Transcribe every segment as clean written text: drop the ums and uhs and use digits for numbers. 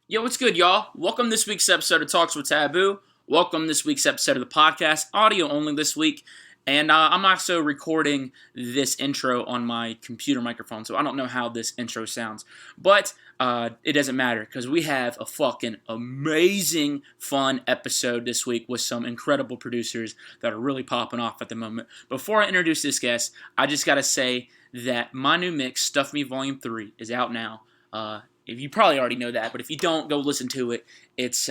Yo, what's good, y'all? Welcome this week's episode of Talks with TVBOO. Welcome this week's episode of the podcast, audio only this week. And I'm also recording this intro on my computer microphone, so I don't know how this intro sounds. But it doesn't matter, because we have a fucking amazing, fun episode this week with some incredible producers that are really popping off at the moment. Before I introduce this guest, I just got to say that my new mix, Stuff Me Volume 3, is out now. If you probably already know that, but if you don't, go listen to it. It's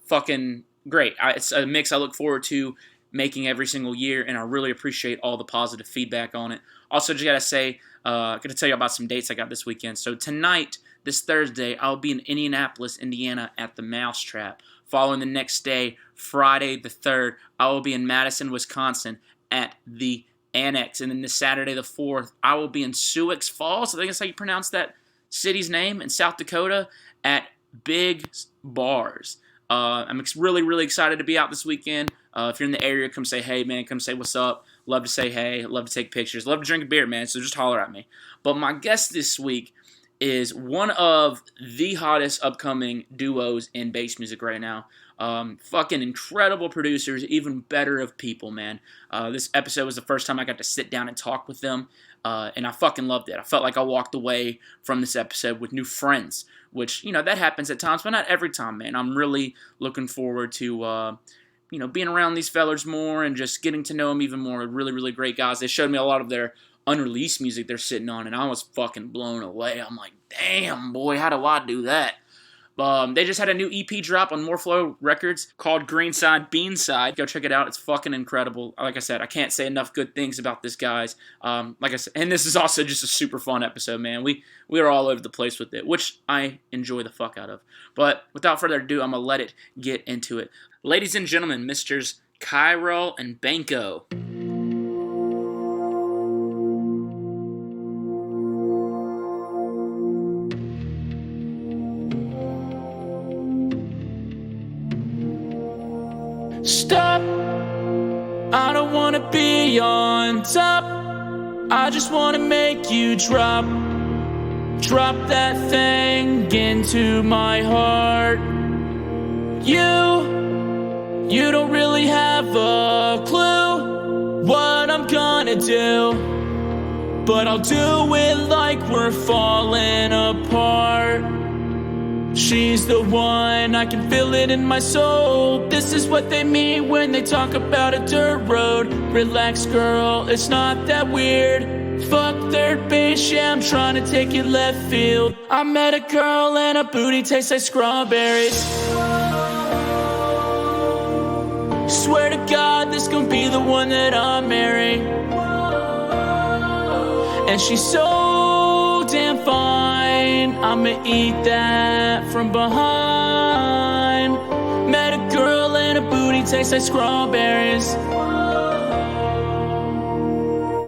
fucking great. It's a mix I look forward to making every single year, and I really appreciate all the positive feedback on it. Also, just gotta say, gotta tell you about some dates I got this weekend. So tonight, this Thursday, I'll be in Indianapolis, Indiana at the Mousetrap. Following the next day, Friday the 3rd, I will be in Madison, Wisconsin at the Annex. And then this Saturday the 4th, I will be in Sioux Falls, I think that's how you pronounce that city's name, in South Dakota at Big Bars. I'm really, really excited to be out this weekend. If you're in the area, come say hey, man. Come say what's up. Love to say hey. Love to take pictures. Love to drink a beer, man. So just holler at me. But my guest this week is one of the hottest upcoming duos in bass music right now. Fucking incredible producers, even better of people, man. This episode was the first time I got to sit down and talk with them, and I fucking loved it. I felt like I walked away from this episode with new friends, which, you know, that happens at times, but not every time, man. I'm really looking forward to, being around these fellers more and just getting to know them even more. Really, really great guys. They showed me a lot of their unreleased music they're sitting on, and I was fucking blown away. I'm like, damn, boy, how do I do that? They just had a new EP drop on Moreflow Records called Greenside, Beanside. Go check it out. It's fucking incredible. Like I said, I can't say enough good things about this, guys. Like I said, and this is also just a super fun episode, man. We are all over the place with it, which I enjoy the fuck out of. But without further ado, I'm going to let it get into it. Ladies and gentlemen, Misters Kyral and Banko. Stop, I don't wanna be on top. I just wanna make you drop that thing into my heart. You don't really have a clue what I'm gonna do, but I'll do it like we're falling apart. She's the one, I can feel it in my soul. This is what they mean when they talk about a dirt road. Relax, girl, it's not that weird. Fuck third base, yeah, I'm trying to take it left field. I met a girl and her booty tastes like strawberries. Swear to God, this gon' be the one that I marry. And she's so damn fine, I'ma eat that from behind. Met a girl and her booty tastes like strawberries.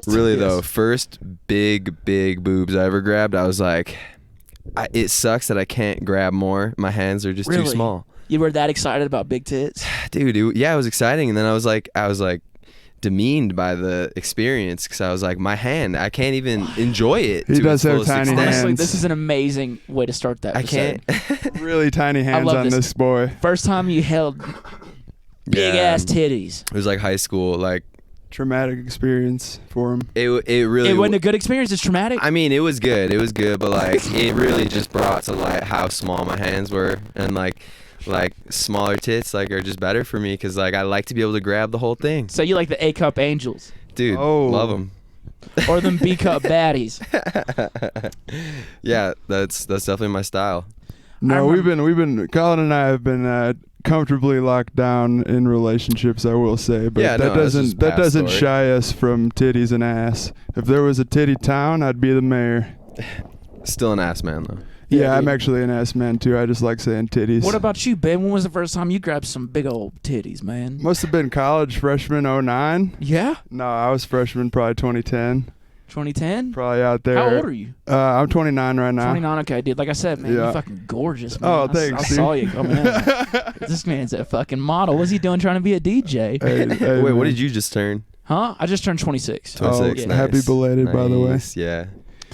Really though, first big boobs I ever grabbed, I was like, it sucks that I can't grab more. My hands are just too small. You were that excited about big tits? Dude, yeah, it was exciting, and then I was like demeaned by the experience, because I was like, my hand, I can't even enjoy it. He does have tiny hands. Honestly, this is an amazing way to start that episode. I can't. Really tiny hands on this boy. First time you held big ass titties. It was like high school, like traumatic experience for him. It really. It wasn't a good experience. It's traumatic. I mean, it was good, but like it really just brought to light how small my hands were, and like smaller tits are just better for me, because like I like to be able to grab the whole thing. So you like the A cup angels, dude? Love them. Or them B cup baddies. Yeah, that's definitely my style. No, we've been Colin and I have been comfortably locked down in relationships, I will say, but yeah, that doesn't shy us from titties and ass. If there was a titty town, I'd be the mayor. Still an ass man though. Yeah, I'm actually an ass man too. I just like saying titties. What about you, Ben? When was the first time you grabbed some big old titties, man? Must have been college, freshman 09. Yeah? No, I was freshman probably 2010. 2010? Probably out there. How old are you? I'm 29 right now. 29, okay, dude. Like I said, man, you're fucking gorgeous, man. Oh, thanks. I saw you coming in. This man's a fucking model. What's he doing trying to be a DJ? Hey, wait, what did you just turn? Huh? I just turned 26. 26, nice. Happy belated, by the way. Yeah.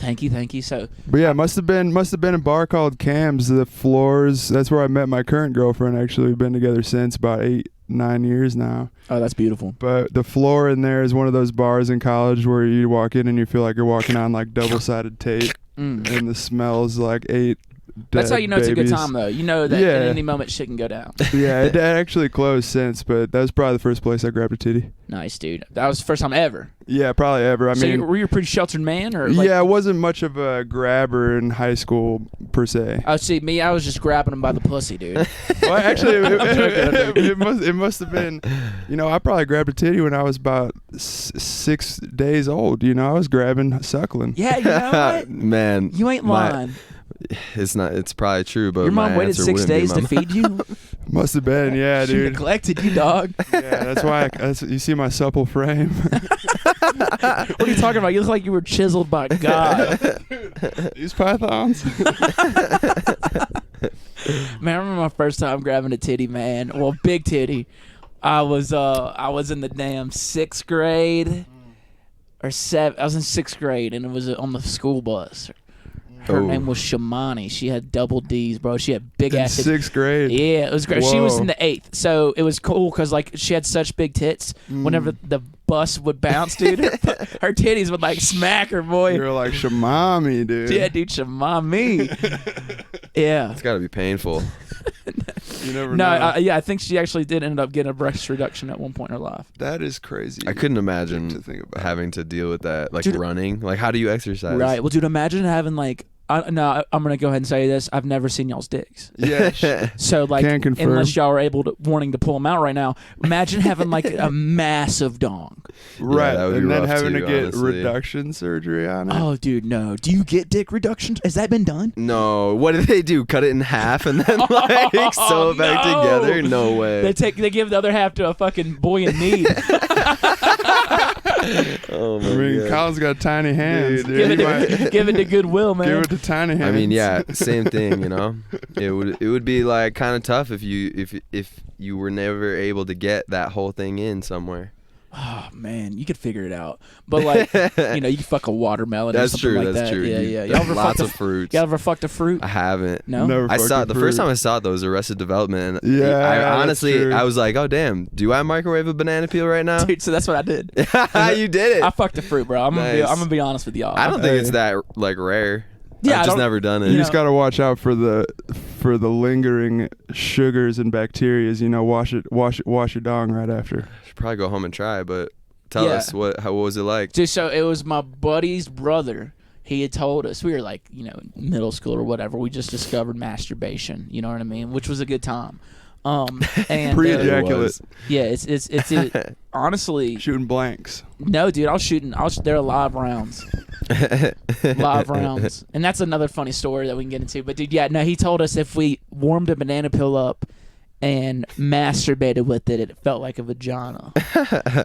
Thank you. So, But yeah, must have been a bar called Cam's. The floors. That's where I met my current girlfriend. Actually, we've been together since about 8-9 years now. oh, that's beautiful. But the floor in there is one of those bars in college where you walk in and you feel like you're walking on like double-sided tape, and the smells like 8 That's how you know babies. it's a good time, though. You know that Yeah. at any moment shit can go down. Yeah, it actually closed since, but that was probably the first place I grabbed a titty. Nice, dude. That was the first time ever. Yeah, probably ever. I So mean, were you a pretty sheltered man, or like, yeah, I wasn't much of a grabber in high school per se. Oh, see, me, I was just grabbing him by the pussy, dude. Well, actually, it must have been, I probably grabbed a titty when I was about 6 days old. I was grabbing, suckling. Yeah, you know what? Man, You ain't lying. it's probably true, but Your mom my waited answer 6 wouldn't be days to my feed you. Must have been, yeah, She dude. neglected you, dog. Yeah, that's why you see my supple frame. What are you talking about? You look like you were chiseled by God. These pythons. Man, I remember my first time grabbing a titty, man. Well, big titty. I was in the damn 6th grade or 7th. I was in 6th grade, and it was on the school bus. Her Oh. name was Shamani. She had double D's, bro. She had big In ass. 6th grade. Yeah, it was great. She was Whoa. in the 8th, so it was cool because like she had such big tits. Whenever the bus would bounce, dude, her titties would like smack her, boy. You're like shamami, dude. Yeah, dude, Shamami. Yeah. It's gotta be painful. You never No, know. I think she actually did end up getting a breast reduction at one point in her life. That is crazy. I couldn't imagine to think about. having to deal with that, like Dude, running. Like, how do you exercise? Right. Well, dude, imagine having like. No, I'm gonna go ahead and say this. I've never seen y'all's dicks. Yeah. So like, Can confirm. unless y'all are wanting to pull them out right now, imagine having like a massive dong. Right. that would be and then rough having too, to get honestly. reduction surgery on it. Oh, dude, no. Do you get dick reductions? Has that been done? No, what did they do? Cut it in half and then like sew it back no. together? No way. They give the other half to a fucking boy in need. Oh my I mean, God. Colin's got tiny hands, dude. give, He might give it to Goodwill, man. give it to tiny hands. I mean, yeah, same thing. It would be like kind of tough if you were never able to get that whole thing in somewhere. Oh man, you could figure it out. But like, you could fuck a watermelon That's or something true. like That's that. true. Yeah, You- yeah. there's Y'all ever lots fucked of fruits. Y'all ever fucked a fruit? I haven't. No. Never I saw fucked the a first fruit. time I saw it though was Arrested Development. And Yeah, I that's honestly true. I was like, oh damn, do I microwave a banana peel right now? Dude, so that's what I did. You did it. I fucked a fruit, bro. I'm Nice. gonna be honest with y'all. I don't think Hey. it's that like rare. Yeah, I I've just don't- never done it. You You just know- gotta watch out for the lingering sugars and bacterias. Wash your dong right after. Should probably go home and try, but tell Yeah. us what was it like? Dude, so it was my buddy's brother. He had told us, we were like, middle school or whatever. We just discovered masturbation. You know what I mean? Which was a good time. And Pre-ejaculate, yeah, it's honestly shooting blanks. no, dude. They're live rounds. Live rounds. And that's another funny story that we can get into. But dude, yeah, no, he told us if we warmed a banana peel up and masturbated with it, it felt like a vagina.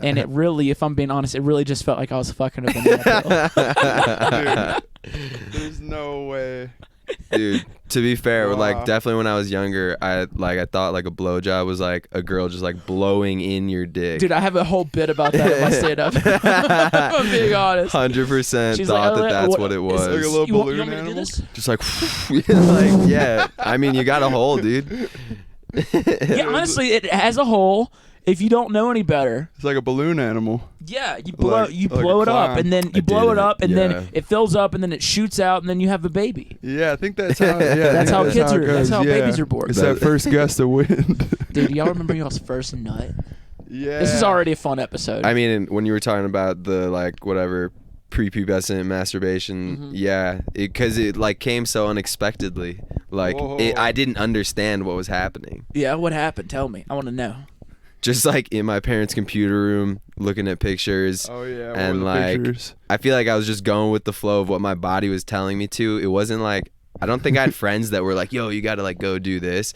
And it really, if I'm being honest, it really just felt like I was fucking a banana peel. Dude, there's no way. Dude, to be fair, Wow. like definitely when I was younger, I thought like a blowjob was like a girl just like blowing in your dick. Dude, I have a whole bit about that in my stand-up. I'm being honest. 100% She's thought like, that that's what it is- was. Like a little you want balloon me to do animal? this? Just like, like yeah. I mean, you got a hole, dude. Yeah, honestly, it has a hole. If you don't know any better, It's like a balloon animal. yeah, you blow Like you a blow it up, clown. and then I you blow it did it, up, and yeah. then it fills up, and then it shoots out, and then you have a baby. Yeah, I think that's how. Yeah, That's how it kids are. That's goes, how yeah. babies are born. It's that first gust of wind. Dude, y'all remember y'all's first nut? Yeah. This is already a fun episode. I mean, when you were talking about the like whatever prepubescent masturbation, yeah, because it like came so unexpectedly. Like Whoa. I didn't understand what was happening. yeah, what happened? Tell me. I want to know. Just like in my parents' computer room, looking at pictures. Oh yeah. And, what were the like, pictures? I feel like I was just going with the flow of what my body was telling me to. It wasn't like I don't think I had friends that were like, "Yo, you got to like go do this."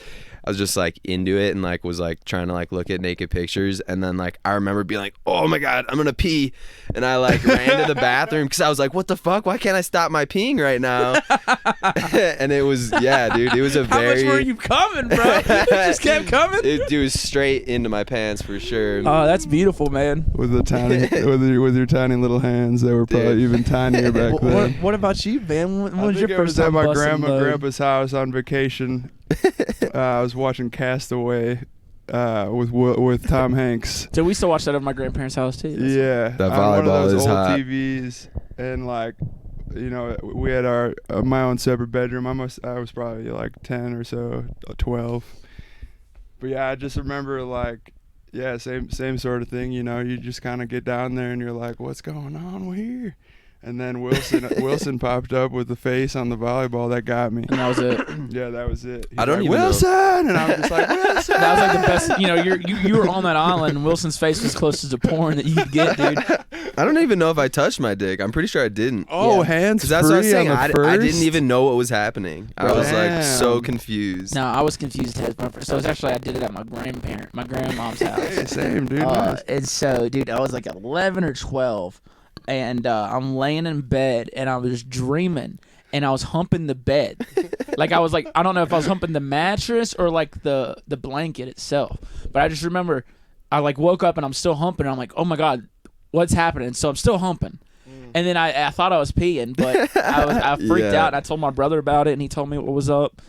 was just like into it and like was like trying to like look at naked pictures, and then like I remember being like, oh my god, I'm gonna pee, and I like ran to the bathroom because I was like, what the fuck, why can't I stop my peeing right now? And it was, yeah, dude, it was a How very much were you coming, bro? It just kept coming. it was straight into my pants for sure. Oh, that's beautiful, man. With the tiny, with your tiny little hands, they were probably even tinier back then. What about you, man? When was your I first was at time my busting load? grandpa's house on vacation. I was watching Castaway with Tom Hanks. So we still watch that at my grandparents' house too. Yeah, That on one of volleyball those is old hot. TVs, and like, you know, we had our my own separate bedroom. I was probably like 10 or so, 12. But yeah, I just remember like, yeah, same sort of thing. You know, you just kind of get down there and you're like, what's going on here? And then Wilson popped up with the face on the volleyball. That got me. And that was it. Yeah, that was it. He's I don't like, even know. Wilson, and I was just like, Wilson. That was like the best. You know, you were on that island, and Wilson's face was closest to porn that you could get, dude. I don't even know if I touched my dick. I'm pretty sure I didn't. Oh, Yeah. hands Because that's what I was free saying. on the I didn't first? even know what was happening. I was like so Damn. confused. No, I was confused as my first. So it was actually I did it at my grandmom's house. Hey, same, dude. Nice. And so, dude, I was like 11 or 12, and I'm laying in bed, and I was dreaming, and I was humping the bed. Like, I was like, I don't know if I was humping the mattress or like the blanket itself, but I just remember I like woke up and I'm still humping, and I'm like, oh my god, what's happening? So I'm still humping. And then I thought I was peeing, but I freaked Yeah. out, and I told my brother about it, and he told me what was up.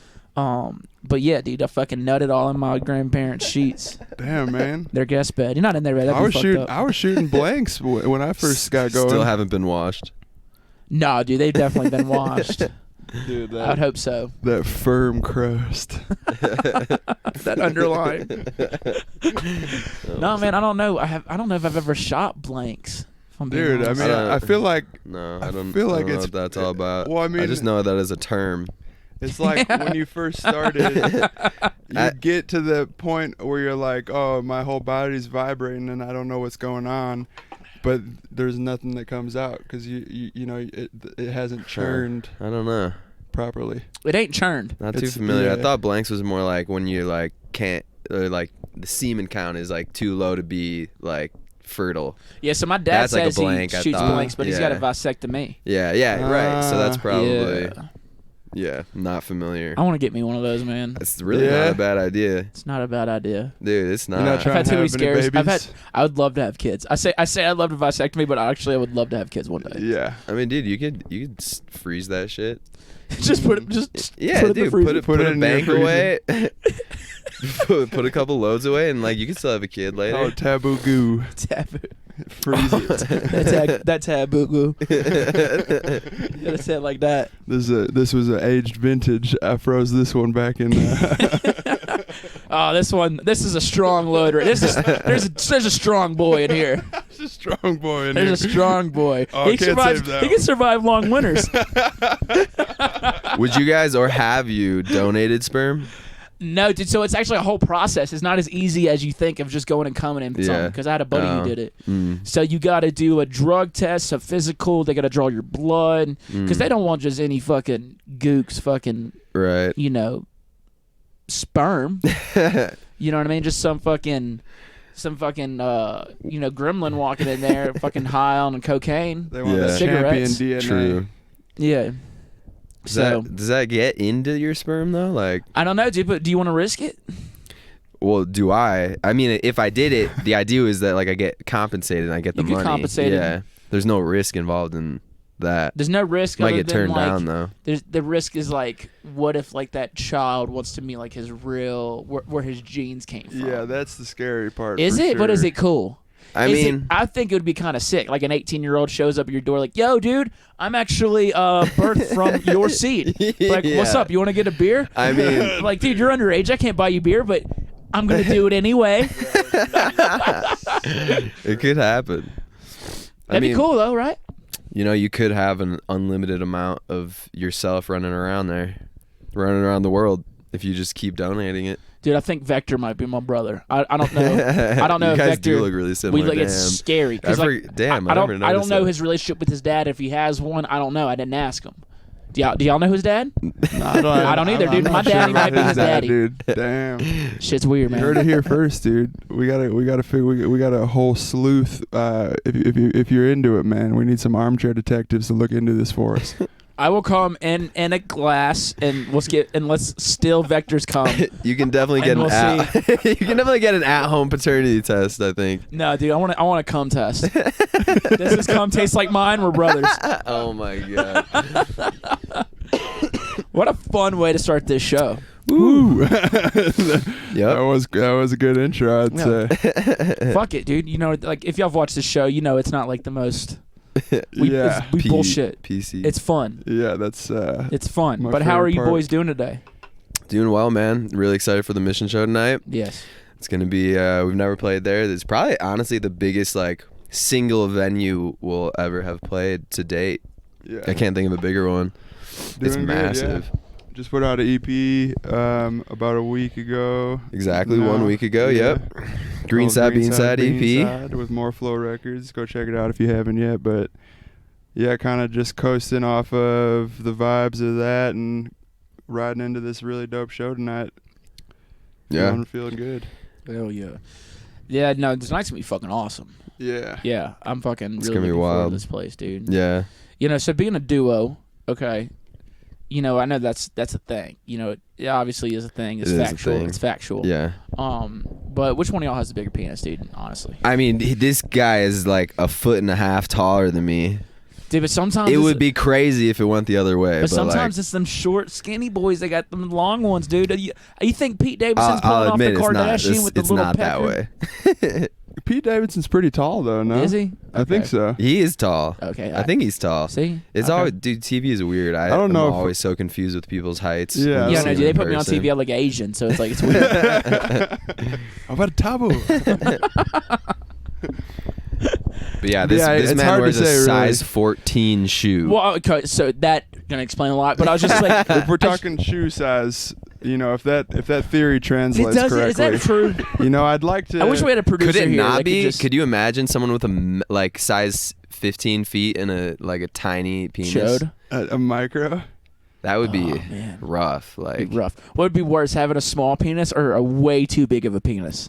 But yeah, dude, I fucking nutted all in my grandparents' sheets. Damn, man. Their guest bed. You're not in there, right? That'd be fucked up. I was shooting blanks when I first got going. Still haven't been washed. No, dude, they've definitely been washed. Dude, I would hope so. that firm crust. That underline. No, man, I don't know. I don't know if I've ever shot blanks. If I'm being Dude, I honest. mean, don't- I feel like No, I I don't feel I like don't know it's- what that's all about. well, I mean- just know that as a term. it's like when you first started, you get to the point where you're like, oh, my whole body's vibrating and I don't know what's going on, but there's nothing that comes out because you know it hasn't churned I don't know. properly. It ain't churned. Not too It's- familiar. I yeah. thought blanks was more like when you like can't, or like the semen count is like too low to be like fertile. Yeah, so my dad That's like a says blank, I he shoots thought. blanks, but he's got a Yeah. vasectomy. Yeah, right. So that's probably Yeah. not familiar. I want to get me one of those, man. That's really Yeah. not a bad idea, It's not a bad idea. dude. It's You're not not. trying I've had to too many have any scares. babies? I would love to have kids. I say I'd love to vasectomy, but actually I would love to have kids one day. Yeah. I mean, dude, you could freeze that shit. Just put it. Just Yeah, put it in dude, the freezer. put Put a it in your bank freezer. away. put a couple loads away, and like you can still have a kid later. Oh, taboo goo. Taboo. Freeze it. That taboo. You gotta say it like that. This was an aged vintage. I froze this one back in. Oh, this is a strong loader. There's a strong boy in here. There's a strong boy in There's here. a strong boy. Oh, He can't survives. save that He can survive long winters. Would you guys or have you donated sperm? No, dude. So it's actually a whole process. It's not as easy as you think of just going and coming in something. Yeah. Because I had a buddy Oh. who did it. Mm. So you got to do a drug test, a physical. They got to draw your blood because they don't want just any fucking gooks, fucking Right. sperm. You know what I mean? Just some fucking gremlin walking in there, fucking high on cocaine. They want Yeah. the champion Cigarettes. DNA. True. Yeah. Does that get into your sperm though? Like, I don't know, dude. But do you want to risk it? well, do I? I mean, if I did it, the idea is that like I get compensated and I get the You get money. compensated. Yeah. There's no risk involved in that. There's no risk. Might other get than, turned like, down though. The risk is like, what if like that child wants to meet like his real where his genes came from? Yeah, that's the scary part. Is for it? But is sure. it cool? I mean, I think it would be kind of sick. Like an 18-year-old shows up at your door, like, "Yo, dude, I'm actually birthed from your seed. Like, what's Yeah. up? You want to get a beer? I mean, Like, dude, you're underage. I can't buy you beer, but I'm gonna do it anyway. it could happen. That'd be cool, though, right? You know, you could have an unlimited amount of yourself running around the world if you just keep donating it. Dude, I think Vector might be my brother. I don't know. I don't know You if guys Vector. do look really similar. We like it's damn. scary. 'Cause, I like, damn, I never don't know noticed his relationship with his dad. If he has one, I don't know. I didn't ask him. Do y'all know his dad? I don't either, I'm dude. not My sure daddy about might be his daddy. dude. Damn. Shit's weird, You man. heard it here first, dude. We gotta figure. We got a whole sleuth. If you're into it, man, we need some armchair detectives to look into this for us. I will come in a glass and let's steal Vector's cum. You can definitely get And you can definitely get an at-home paternity test, I think. No, dude, I want a cum test. Does this cum taste like mine? We're brothers. Oh my god. What a fun way to start this show. Woo! Yep. That was a good intro, I'd say. Fuck it, dude. You know, like if y'all have watched the show, you know it's not like the most. We bullshit. PC. It's fun. Yeah, that's. It's fun. my But how are favorite you part. boys doing today? Doing well, man. Really excited for the mission show tonight. Yes. It's gonna be. We've never played there. It's probably honestly the biggest like single venue we'll ever have played to date. Yeah. I can't think of a bigger one. It's Doing good, massive. yeah. Just put out an EP about a week ago. Exactly No, 1 week ago. yeah. Yep. Greenside, Beanside EP. Beanside with More Flow Records. Go check it out if you haven't yet. But yeah, kind of just coasting off of the vibes of that and riding into this really dope show tonight. Yeah. Feeling good. Hell yeah. Yeah, no, tonight's gonna be fucking awesome. Yeah. Yeah, I'm fucking It's really gonna be looking forward wild. to this place, dude. Yeah. You know, so being a duo, okay. You know, I know that's a thing. You know, it obviously is a thing. It's It is a factual. thing. It's factual. Yeah. But which one of y'all has the bigger penis, dude? Honestly, I mean, this guy is like 1.5 feet taller than me. dude. But sometimes It would be crazy if it went the other way. But But sometimes like, it's them short, skinny boys. They got them long ones, dude. You think Pete Davidson's I'll pulling off the admit it's not. Kardashian with the It's little not pecker? that way. Pete Davidson's pretty tall though, no? Is he? I think Okay. so. He is tall. Okay, I think he's tall. See, It's Okay. always, dude. TV is weird. I don't know I'm if- always so confused with people's heights. Yeah. when you Yeah, see no, them dude. They in put me on person. TV. I look Asian, so it's like it's weird. About taboo. But yeah, this Yeah, this it's man hard to wears a say, really. size 14 shoe. well, okay, so that gonna explain a lot. But I was just like, If we're talking shoe size, you know, if that theory translates is correctly, that true? you know, I'd like to. I wish we had a producer Could it here not that be? Could just Could you imagine someone with like size 15 feet and a tiny penis? showed. a micro. That would be Oh, man. rough. Be Like rough. What would be worse, having a small penis or a way too big of a penis?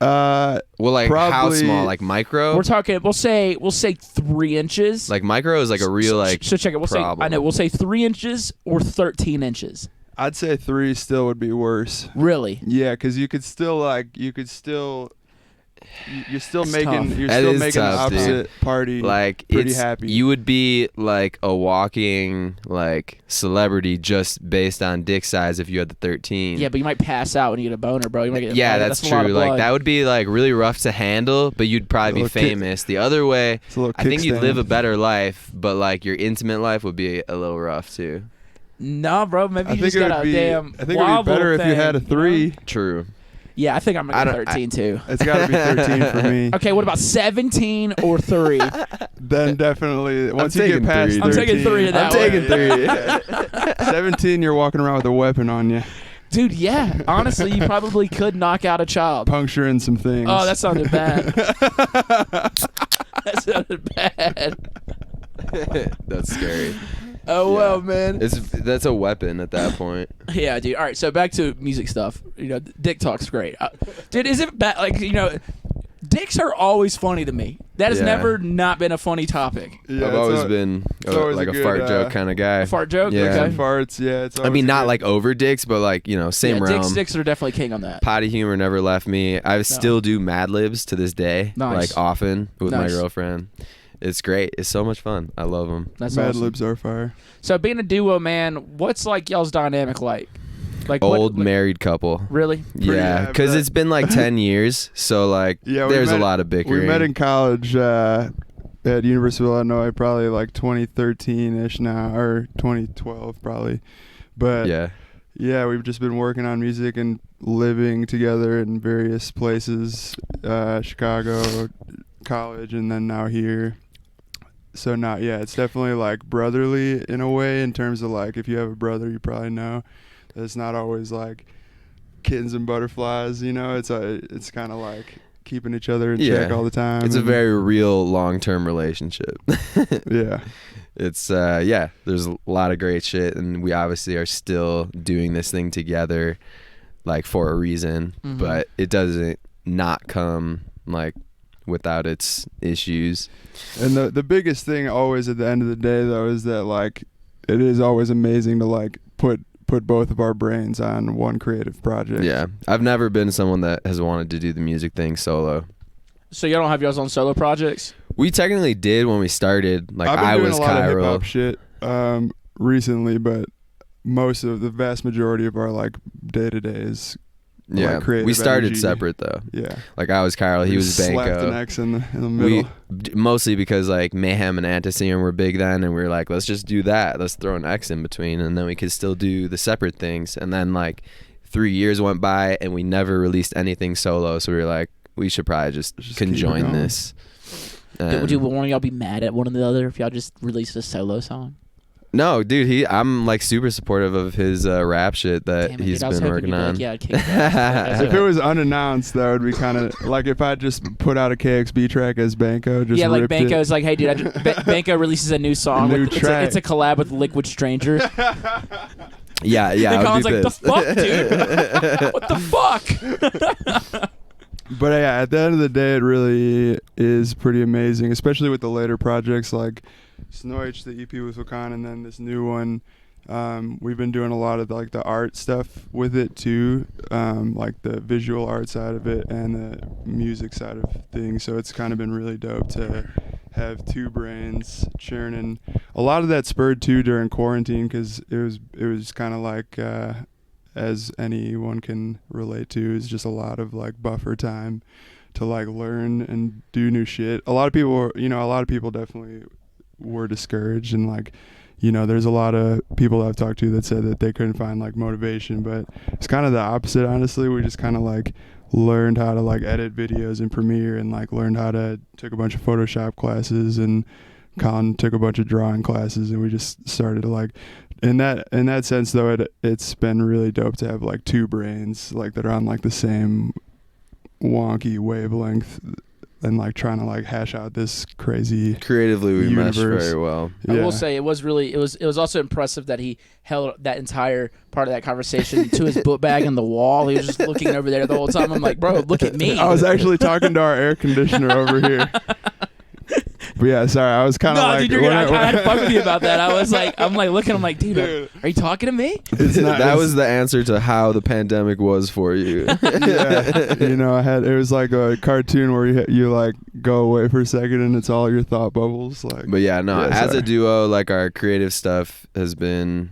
well, like how Probably- small? Like micro? We're talking. We'll say 3 inches. Like micro is like a real like. So check it. We'll problem. say. I know. We'll say 3 inches or 13 inches. I'd say 3 still would be worse. Really? Yeah, because you're still That's making tough. you're That still is making tough, the dude. opposite party Like pretty it's happy. you would be like a walking like celebrity just based on dick size if you had the 13. Yeah, but you might pass out when you get a boner, bro. You might get Yeah, like, that's a lot true. of Like blood. that would be like really rough to handle, but you'd probably A be little kick- famous. The other way, It's a little I think you'd kickstand. live a better life, but like your intimate life would be a little rough too. No, bro. Maybe I you think just it got would a be. damn. I think it would wild be better if little you had a thing, you know? 3. True. Yeah, I think I'm I gonna don't- get 13 too. It's got to be 13 for me. Okay, what about 17 or 3? Then definitely once you taking get past 3. 13, I'm taking 3 to that I'm taking one. 3. 17, you're walking around with a weapon on you, Dude, yeah. Honestly, you probably could knock out a child. puncturing some things. Oh, that sounded bad. That sounded bad. That's scary. Oh, well, man. That's a weapon at that point. Yeah, dude. All right, so back to music stuff. You know, dick talk's great. Dude, is it bad? Like, you know, dicks are always funny to me. That has Yeah. never not been a funny topic. Yeah, I've it's always al- been it's always like a a good, fart joke kind of guy. A fart joke? Yeah. Okay. farts. Yeah, it's. I always mean, a not good- like over dicks, but like, you know, same Yeah, realm. dicks are definitely king on that. Potty humor never left me. I still do Mad Libs to this day, Nice. like often with my Nice. girlfriend. It's great. It's so much fun. I love them. That's Mad awesome. Libs are fire. So being a duo, man, what's like y'all's dynamic like? Like what- Old like- married couple. Really? Yeah, yeah, because but- it's been like 10 years, so like Yeah, we there's a met- lot of bickering. We met in college at University of Illinois, probably like 2013-ish now, or 2012 probably. But yeah, we've just been working on music and living together in various places, Chicago, college, and then now here. So it's definitely like brotherly in a way, in terms of like, if you have a brother, you probably know that it's not always like kittens and butterflies, you know. It's kind of like keeping each other in Yeah. check all the time. It's a and- very real long-term relationship. yeah. It's there's a lot of great shit, and we obviously are still doing this thing together, like for a reason. Mhm. But it doesn't not come like without its issues. And the biggest thing always at the end of the day though is that like it is always amazing to like put both of our brains on one creative project. Yeah, I've never been someone that has wanted to do the music thing solo. So you don't have yours on solo projects? We technically did when we started. Like I've been I doing was a lot of hip hop Kyral. shit recently, but most of the vast majority of our like day to day is Yeah, like, creative we started energy. separate though. Yeah. Like I was Kyral, he We was slapped an Banko. X in the We middle. mostly because like Mayhem and Anticium were big then, and we were like, let's just do that. Let's throw an X in between, and then we could still do the separate things. And then like 3 years went by, and we never released anything solo. So we were like, we should probably just keep it conjoin going. this. Would you one of y'all be mad at one or the other if y'all just released a solo song? No, dude, I'm like super supportive of his rap shit that Damn it, he's dude, I was been hoping working you'd be on. like, yeah, I'd kick that. If it was unannounced, that would be kind of like if I just put out a KXB track as Banko. Just yeah, like ripped Banko's like, hey, dude, Banko releases a new song. New It's track. a collab with Liquid Stranger. Yeah, And I would Colin's be like, the pissed. fuck, dude? What the fuck? But yeah, at the end of the day, it really is pretty amazing, especially with the later projects like Snorts, the EP with Wakan, and then this new one. We've been doing a lot of like the art stuff with it too, like the visual art side of it and the music side of things. So it's kind of been really dope to have two brains churning. A lot of that spurred too during quarantine because it was kind of like as anyone can relate to, is just a lot of like buffer time to like learn and do new shit. A lot of people definitely were discouraged, and like, you know, there's a lot of people I've talked to that said that they couldn't find like motivation, but it's kind of the opposite, honestly. We just kind of like learned how to like edit videos in Premiere, and like learned how to took a bunch of Photoshop classes, and Colin took a bunch of drawing classes, and we just started to like, in that sense though, it's been really dope to have like two brains like that are on like the same wonky wavelength and like trying to like hash out this crazy Creatively, we meshed universe. very well. I Yeah. will say it was also impressive that he held that entire part of that conversation to his book bag on the wall. He was just looking over there the whole time. I'm like, bro, look at me. I was actually talking to our air conditioner over here. But yeah, sorry, I was kind of no, like, dude, you're when good. I had to I- fuck with you about that. I'm like looking. I'm like, dude, are you talking to me? it's not, That it's- was the answer to how the pandemic was for you. yeah, you know, it was like a cartoon where you like go away for a second and it's all your thought bubbles. Like, But yeah, no, Yeah, as sorry. a duo, like our creative stuff has been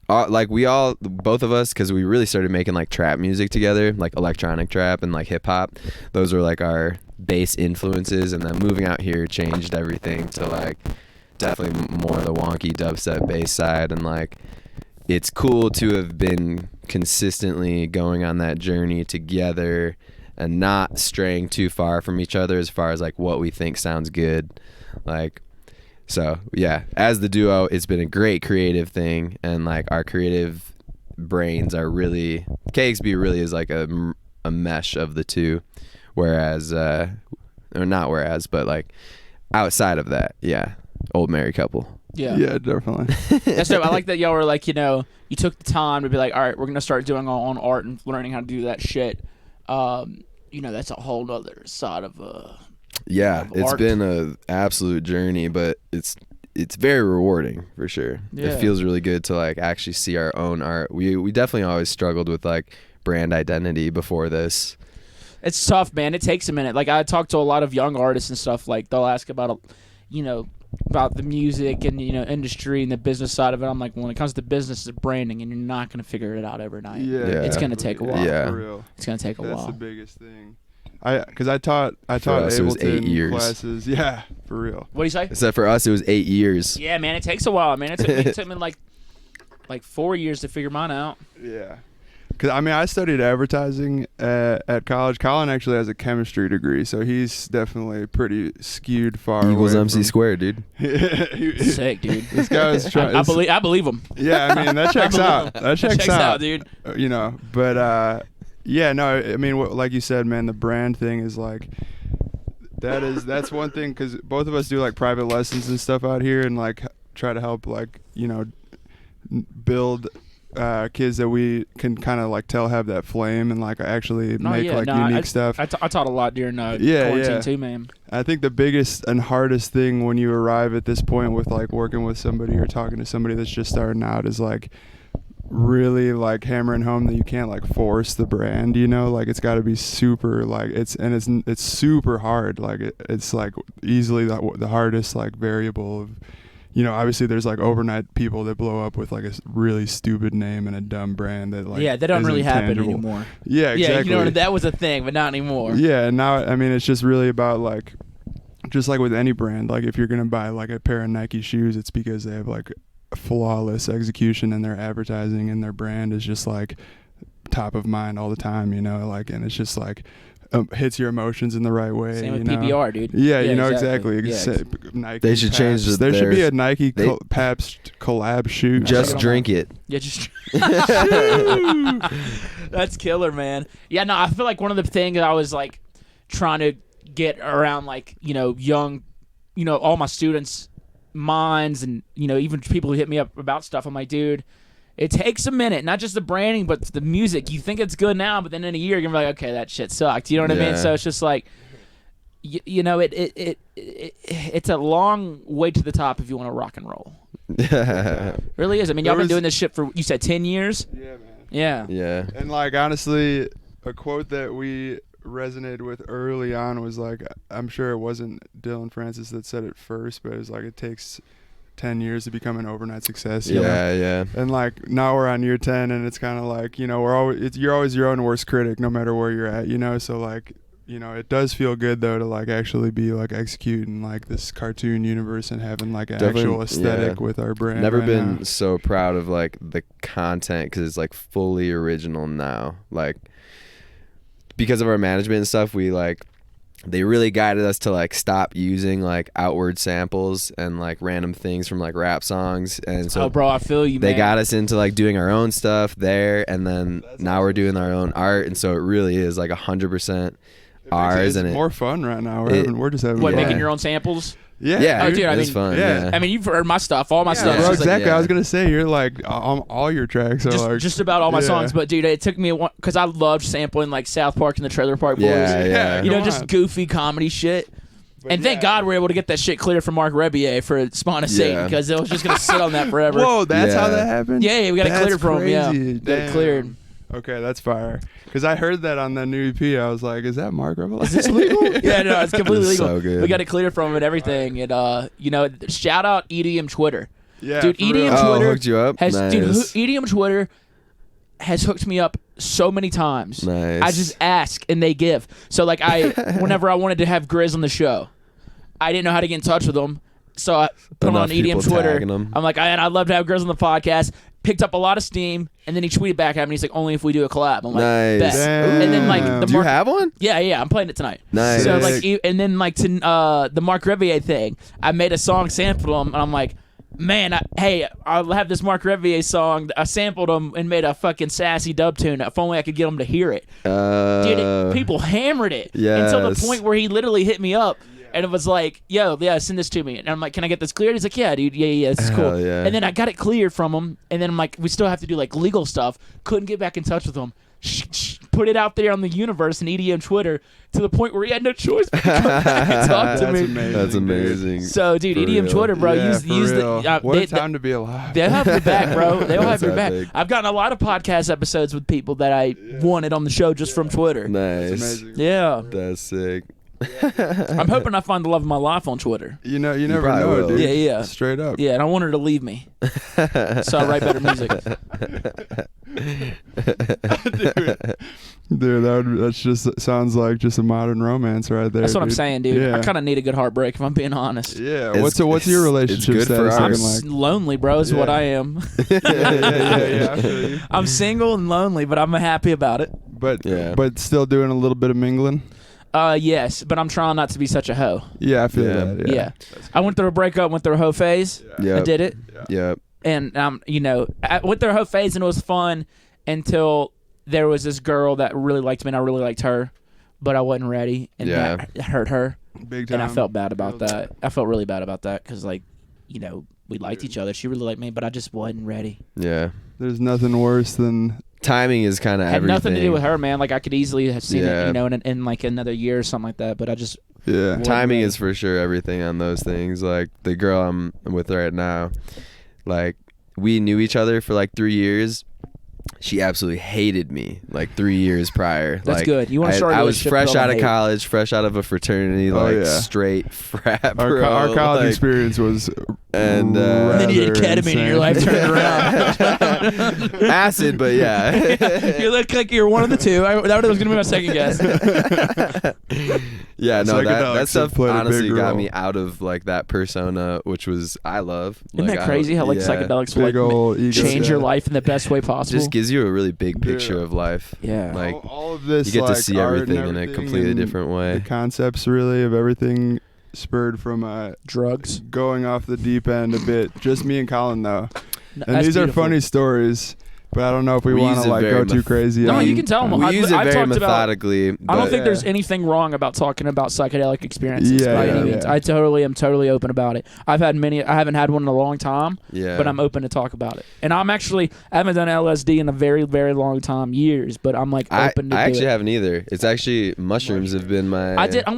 like both of us, because we really started making like trap music together, like electronic trap and like hip hop. Those were like our bass influences, and then moving out here changed everything to like definitely more the wonky dubstep bass side. And like it's cool to have been consistently going on that journey together and not straying too far from each other as far as like what we think sounds good. Like, so yeah, as the duo, it's been a great creative thing, and like our creative brains are really, KXB really is like a mesh of the two, whereas or not whereas, but like outside of that, yeah, old married couple. yeah, definitely. That's dope. I like that y'all were like, you know, you took the time to be like, all right, we're gonna start doing our own art and learning how to do that shit. You know, that's a whole other side of Yeah, Of it's art. been a absolute journey, but it's very rewarding for sure. Yeah. It feels really good to like actually see our own art. We definitely always struggled with like brand identity before this. It's tough, man. It takes a minute. Like I talk to a lot of young artists and stuff. Like they'll ask about, you know, about the music and you know industry and the business side of it. I'm like, when it comes to business, it's branding, and you're not gonna figure it out overnight. Yeah, It's gonna take a while. Yeah. for real. It's gonna take a That's while. the biggest thing. Because I taught us, it was 8 Ableton years. classes. Yeah, for real. What do you say? Except for us, it was 8 years. Yeah, man. It takes a while, man. It took me like 4 years to figure mine out. Yeah. Because, I mean, I studied advertising at college. Colin actually has a chemistry degree, so he's definitely pretty skewed far Equals away MC from- squared, dude. Sick, dude. This guy was trying. I believe him. Yeah, I mean, that checks believe out. him. That checks Checks out, dude. You know, but Yeah, no, I mean, like you said, man, the brand thing is like, that's one thing, because both of us do like private lessons and stuff out here, and like try to help, like, you know, build kids that we can kind of like tell have that flame and like actually unique stuff. I taught a lot during quarantine too, man. I think the biggest and hardest thing when you arrive at this point with like working with somebody or talking to somebody that's just starting out is like really like hammering home that you can't like force the brand, you know, like it's got to be super like it's super hard, like it's like easily the hardest like variable of, you know, obviously there's like overnight people that blow up with like a really stupid name and a dumb brand that like that don't really happen tangible anymore. Yeah, exactly. You know, that was a thing, but not anymore. Yeah, and now I mean it's just really about like, just like with any brand, like if you're gonna buy like a pair of Nike shoes, it's because they have like flawless execution and their advertising and their brand is just like top of mind all the time, you know, like, and it's just like hits your emotions in the right way. Same with you know? PBR, dude. Yeah, you know, exactly. Yeah, Nike, they should change there should be a Nike Pabst collab shoe. Just drink it. Yeah, just that's killer, man. Yeah, no, I feel like one of the things I was like trying to get around, like, you know, young, you know, all my students' minds, and, you know, even people who hit me up about stuff. I'm like, dude, it takes a minute, not just the branding, but the music. You think it's good now, but then in a year, you're gonna be like, okay, that shit sucked. You know what I mean? So it's just like, you know, it's a long way to the top if you want to rock and roll. It really is. I mean, y'all been doing this shit for, you said 10 years? Yeah, man. Yeah. Yeah. And like, honestly, a quote that we resonated with early on was like, I'm sure it wasn't Dylan Francis that said it first, but it was like, it takes 10 years to become an overnight success. You know? Yeah. And like now we're on year 10, and it's kind of like, you know, you're always your own worst critic no matter where you're at, you know. So like, you know, it does feel good though to like actually be like executing like this cartoon universe and having like an actual aesthetic with our brand. Never right been now. so proud of like the content, because it's like fully original now. Like, because of our management and stuff, we like, they really guided us to like stop using like outward samples and like random things from like rap songs, and so bro, I feel you, they man. got us into like doing our own stuff there, and then now we're doing our own art, and so it really is like 100% ours. It's and more fun right now. We're just having making your own samples. Yeah, oh, dude, I it's mean, fun. yeah. I mean, you've heard my stuff, all my stuff. Bro, It's just exactly. like, I was gonna say you're like all your tracks are just about all my songs, but dude, it took me because I loved sampling like South Park and the Trailer Park Boys. Yeah. You know, come just on. goofy comedy shit. But and thank God we're able to get that shit cleared from Mark Rebier for Spawn of Satan, because it was just gonna sit on that forever. Whoa, that's how Yeah. that happened. Yeah, we got it cleared from him. Yeah, crazy. got it cleared. Okay, that's fire. Because I heard that on the new EP, I was like, "Is that Mark Rebier? Is this legal? Yeah, no, it's completely It's legal. so good. We got it cleared from him and everything. And you know, shout out EDM Twitter. Yeah, Dude, for EDM real. Twitter hooked you up? has Nice. EDM Twitter has hooked me up so many times. Nice. I just ask and they give. So like whenever I wanted to have Grizz on the show, I didn't know how to get in touch with them. So I put him on Enough people EDM Twitter. tagging 'em. I'm like, I'd love to have Grizz on the podcast. Picked up a lot of steam, and then he tweeted back at me. He's like, only if we do a collab. I'm like, Nice. bet. Damn. And then like the Do you have one? yeah, I'm playing it tonight. Nice. So Sick. like, and then like to the Mark Rebier thing, I made a song, sampled him, and I'm like, man, I'll have this Mark Rebier song. I sampled him and made a fucking sassy dub tune. If only I could get him to hear it. Dude, people hammered it until the yes. point where he literally hit me up. And it was like, yo, yeah, send this to me. And I'm like, can I get this cleared? He's like, yeah, dude, yeah, this is cool. Hell yeah. And then I got it cleared from him. And then I'm like, we still have to do like legal stuff. Couldn't get back in touch with him. Put it out there on the universe and EDM Twitter to the point where he had no choice but to come back and talk to That's me. amazing. That's dude. amazing. So, dude, For EDM real. Twitter, bro, Yeah, use for the. real. What a time to be alive. They'll have your back, bro. They'll have That's your back. epic. I've gotten a lot of podcast episodes with people that I wanted on the show just from Twitter. Nice. That's amazing. Yeah. That's sick. I'm hoping I find the love of my life on Twitter. You know, you never probably know, will. dude. Yeah. Straight up. Yeah, and I want her to leave me. So I write better music. Dude, that's just sounds like just a modern romance right there. That's what I'm dude. saying, dude. Yeah. I kind of need a good heartbreak, if I'm being honest. Yeah. It's- What's your relationship it's good for status us. looking like? Lonely, bro, is what Yeah. I am. yeah. I feel you. I'm single and lonely, but I'm happy about it. But still doing a little bit of mingling. Yes, but I'm trying not to be such a hoe. Yeah, I feel Yeah. that. Yeah. I went through a breakup, went through a hoe phase. Yep. I did it. Yep. And you know, I went through a hoe phase and it was fun until there was this girl that really liked me and I really liked her, but I wasn't ready, and Yeah. that hurt her. Big time. And I felt bad about Feel that. I felt really bad about that because, like, you know, we liked each other. She really liked me, but I just wasn't ready. Yeah. There's nothing worse than Timing is kind of Had everything. nothing to do with her, man. Like, I could easily have seen Yeah. it, you know, in like another year or something like that. But I just yeah. Timing ready. is for sure everything on those things. Like the girl I'm with right now, like we knew each other for like 3 years. She absolutely hated me like 3 years prior. That's like, good. You want to start a I was relationship fresh built on out of hate. college, fresh out of a fraternity, Oh, like yeah. straight frat, Our, bro. our college like, experience was and, And then you rather get ketamine and your life insane. turned around. acid, but yeah. You look like you're one of the two. That was going to be my second guess. Yeah, no, that Psychedelics stuff have played a honestly big got role. me out of like that persona, which was I love. Isn't Like, that crazy how like yeah. psychedelics will Big like old ego. change your Yeah. life in the best way possible? Just gives you a really big picture Yeah. of life. Yeah. Like all of this, you get to like, see art everything and in a everything completely and different way. The concepts really of everything spurred from Drugs. going off the deep end a bit. Just me and Colin though, No, and that's these beautiful. are funny stories. But I don't know if we We want use to it like very go too crazy. No, on- you can tell 'em. We I've- use it I've very talked about- methodically. I don't but- think there's Yeah. anything wrong about talking about psychedelic experiences Yeah, by yeah, any means. yeah. I am totally open about it. I haven't had one in a long time, yeah. but I'm open to talk about it. And I haven't done LSD in a very, very long time, years, but I'm like I open to do actually it. haven't either. It's actually mushrooms have been my. I did a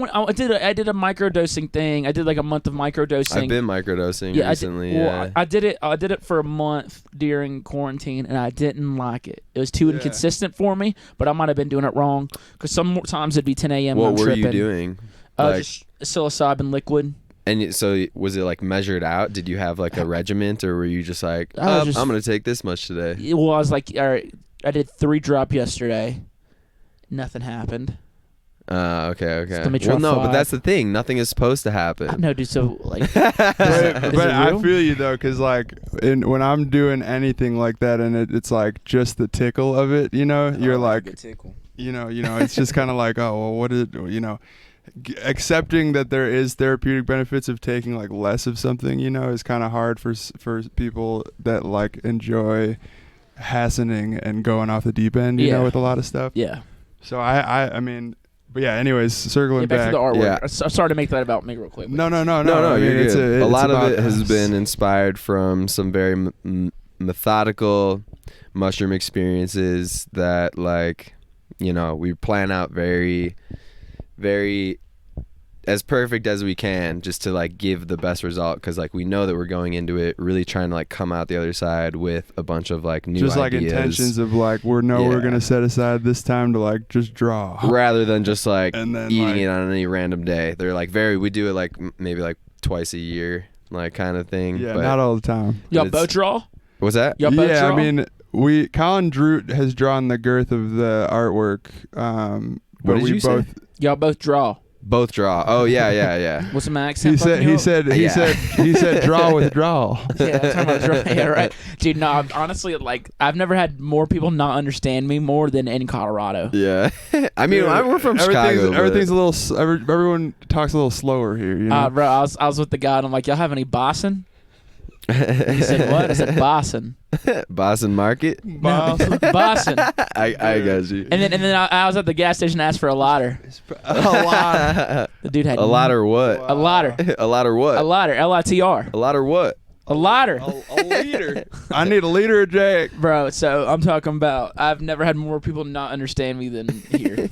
microdosing thing. I did like a month of microdosing. I've been microdosing Yeah, recently. I did it for a month during quarantine, and I didn't like it. It was too Yeah. inconsistent for me, but I might have been doing it wrong because some more times it'd be 10 a.m. What and I'm were tripping. you doing? Just psilocybin liquid. So was it like measured out? Did you have like a regiment, or were you just like, I was just- I'm gonna take this much today? Well, I was like, all right, I did 3 drop yesterday. Nothing happened. Okay. let me try Well, no, but 5. that's the thing. Nothing is supposed to happen. No, dude. So like, but Is it I real? feel you though, because like when I'm doing anything like that, and it's like just the tickle of it, you know, you're like, you know, it's just kind of like, oh, well, what is it, you know, accepting that there is therapeutic benefits of taking like less of something, you know, is kind of hard for people that like enjoy hastening and going off the deep end, you know, Yeah. with a lot of stuff. yeah. So I mean, but yeah. Anyways, circling Get back to the artwork. Yeah. I'm sorry to make that about me real quick. No, No, I mean, you're it's good. A it's lot of about it has us. been inspired from some very methodical mushroom experiences that, like, you know, we plan out very, very as perfect as we can, just to like give the best result, because like we know that we're going into it really trying to like come out the other side with a bunch of like new just like ideas, intentions of like we're Yeah. gonna set aside this time to like just draw. rather than just like And then, eating like- it on any random day. They're like we do it like maybe like twice a year, like kind of thing. Yeah, but not all the time. Y'all it's- boat draw? what's that? Y'all both Yeah, draw? I mean, Colin has drawn the girth of the artwork. What But did we you say? both. Y'all both draw. Both draw. Oh yeah. What's some He accent? said. He Yeah. said. Draw with draw. Yeah, I'm talking about draw. Yeah, right. Dude, no, honestly, like, I've never had more people not understand me more than in Colorado. Yeah. I mean, Dude, we're from everything's- Chicago. but- Everything's a little. Everyone talks a little slower here. You know. Bro, I was with the guy, and I'm like, y'all have any bossin? He said, what? I said, bossin. Boston Market. Bossin. I got you. And then I was at the gas station and asked for a lighter. a lot. The dude had A lot or what? a lighter. A lot or what? A lighter. LITR. A lot or what? A lighter. A liter. I need a liter of Jack. Bro, so I'm talking about I've never had more people not understand me than here.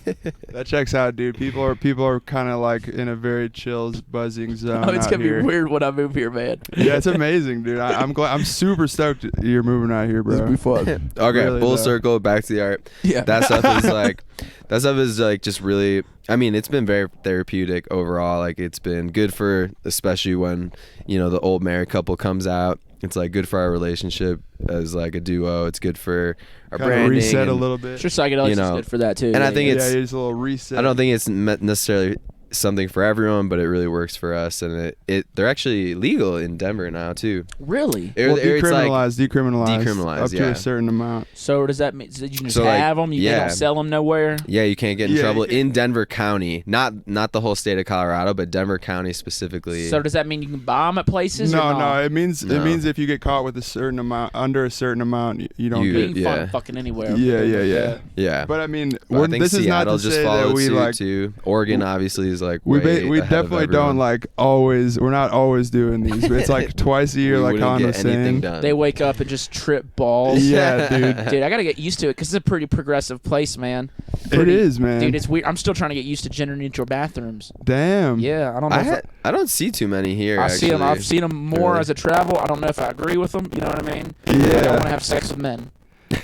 That checks out, dude. People are kind of like in a very chill, buzzing zone. Oh, it's out gonna here. be weird when I move here, man. Yeah, it's amazing, dude. I'm glad. I'm super stoked you're moving out here, bro. Okay, Really, full though. circle, back to the art. Yeah. That stuff is like just really, I mean, it's been very therapeutic overall. Like, it's been good for, especially when, you know, the old married couple comes out. It's like good for our relationship as like a duo. It's good for our Kinda branding. reset a and- little bit. Sure, psychedelics You know, is good for that too. and I think yeah, it's- just a little reset. I don't think it's necessarily something for everyone, but it really works for us, and they're actually legal in Denver now too. Really? Well, It's like decriminalized up to a certain amount. So does that mean that you just So, like, have them? They don't sell them nowhere? Yeah, you can't get in Yeah, trouble you in Denver County, not the whole state of Colorado, but Denver County specifically. So does that mean you can buy them at places? or No, not? it means No. if you get caught with a certain amount, under a certain amount, you don't You- You get. can Yeah. find fucking anywhere. Yeah. Yeah, But I mean, But I think this is not Seattle to just say that followed we suit like. too. Oregon obviously is like We way we ahead of definitely don't everyone. like always. We're not always doing these. But it's like twice a year, We like wouldn't Colin get was anything saying. done. They wake up and just trip balls. Yeah, dude. Dude, I gotta get used to it because it's a pretty progressive place, man. It is, man. Dude, it's weird. I'm still trying to get used to gender neutral bathrooms. Damn. Yeah, I don't know. I don't see too many here. I see them. actually. I've seen them more Really? as I travel. I don't know if I agree with them. You know what I mean? I Yeah. don't want to have sex with men.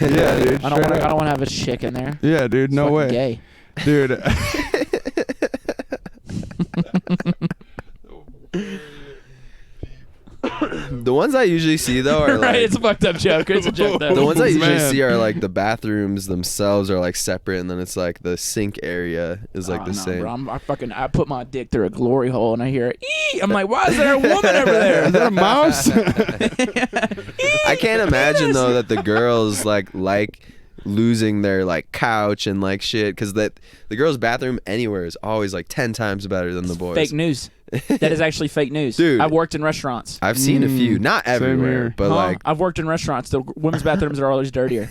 Yeah, dude. I don't want to have a chick in there. Yeah, dude. It's No fucking way, Gay. dude. The ones I usually see though are right? like It's a fucked up joke. It's a joke though. the ones I usually Man. see are like the bathrooms themselves are like separate, and then it's like the sink area is like the no, same. Bro, I put my dick through a glory hole and I hear "ee." I'm like, why is there a woman over there? Is that a mouse? I can't imagine though that the girls like losing their like couch and like shit, because the girls' bathroom anywhere is always like 10 times better than the boys. Fake news. That is actually fake news. Dude. I've worked in restaurants. I've seen a few, not Same everywhere, here. but Huh? like, I've worked in restaurants. The women's bathrooms are always dirtier.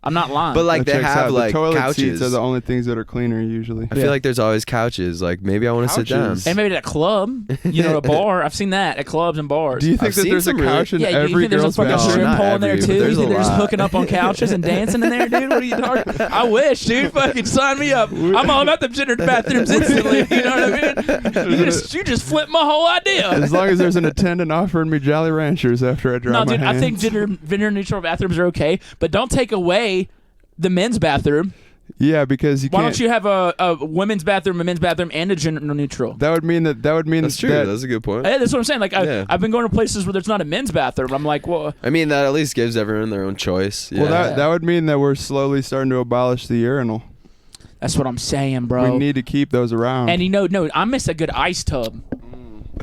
I'm not lying. but like That they checks have out. like the toilet couches. seats are the only things that are cleaner usually. I feel like there's always couches. Like maybe I want to sit down. Couches? and maybe at a club, a bar. I've seen that at clubs and bars. Do you think I've that seen there's a some really- couch in yeah, you every think there's a girl's fucking bathroom? strip Not pole in there every, but too? You there's think a they're just lot. hooking up on couches and dancing in there, dude? What are you talking? I wish, dude. Fucking sign me up. I'm all about them gendered bathrooms instantly. You know what I mean? You just flipped my whole idea. As long as there's an attendant offering me Jolly Ranchers after I dry No, my dude, hands. I think gender neutral bathrooms are okay, but don't take away the men's bathroom. Yeah, because you Why can't. don't you have a women's bathroom, a men's bathroom, and a gender neutral? That would mean that. That's true. That's a good point. Yeah, that's what I'm saying. Like, Yeah. I've been going to places where there's not a men's bathroom. I'm like, well, I mean, that at least gives everyone their own choice. Yeah. Well, that would mean that we're slowly starting to abolish the urinal. that's what I'm saying, bro. We need to keep those around. And no, I miss a good ice tub.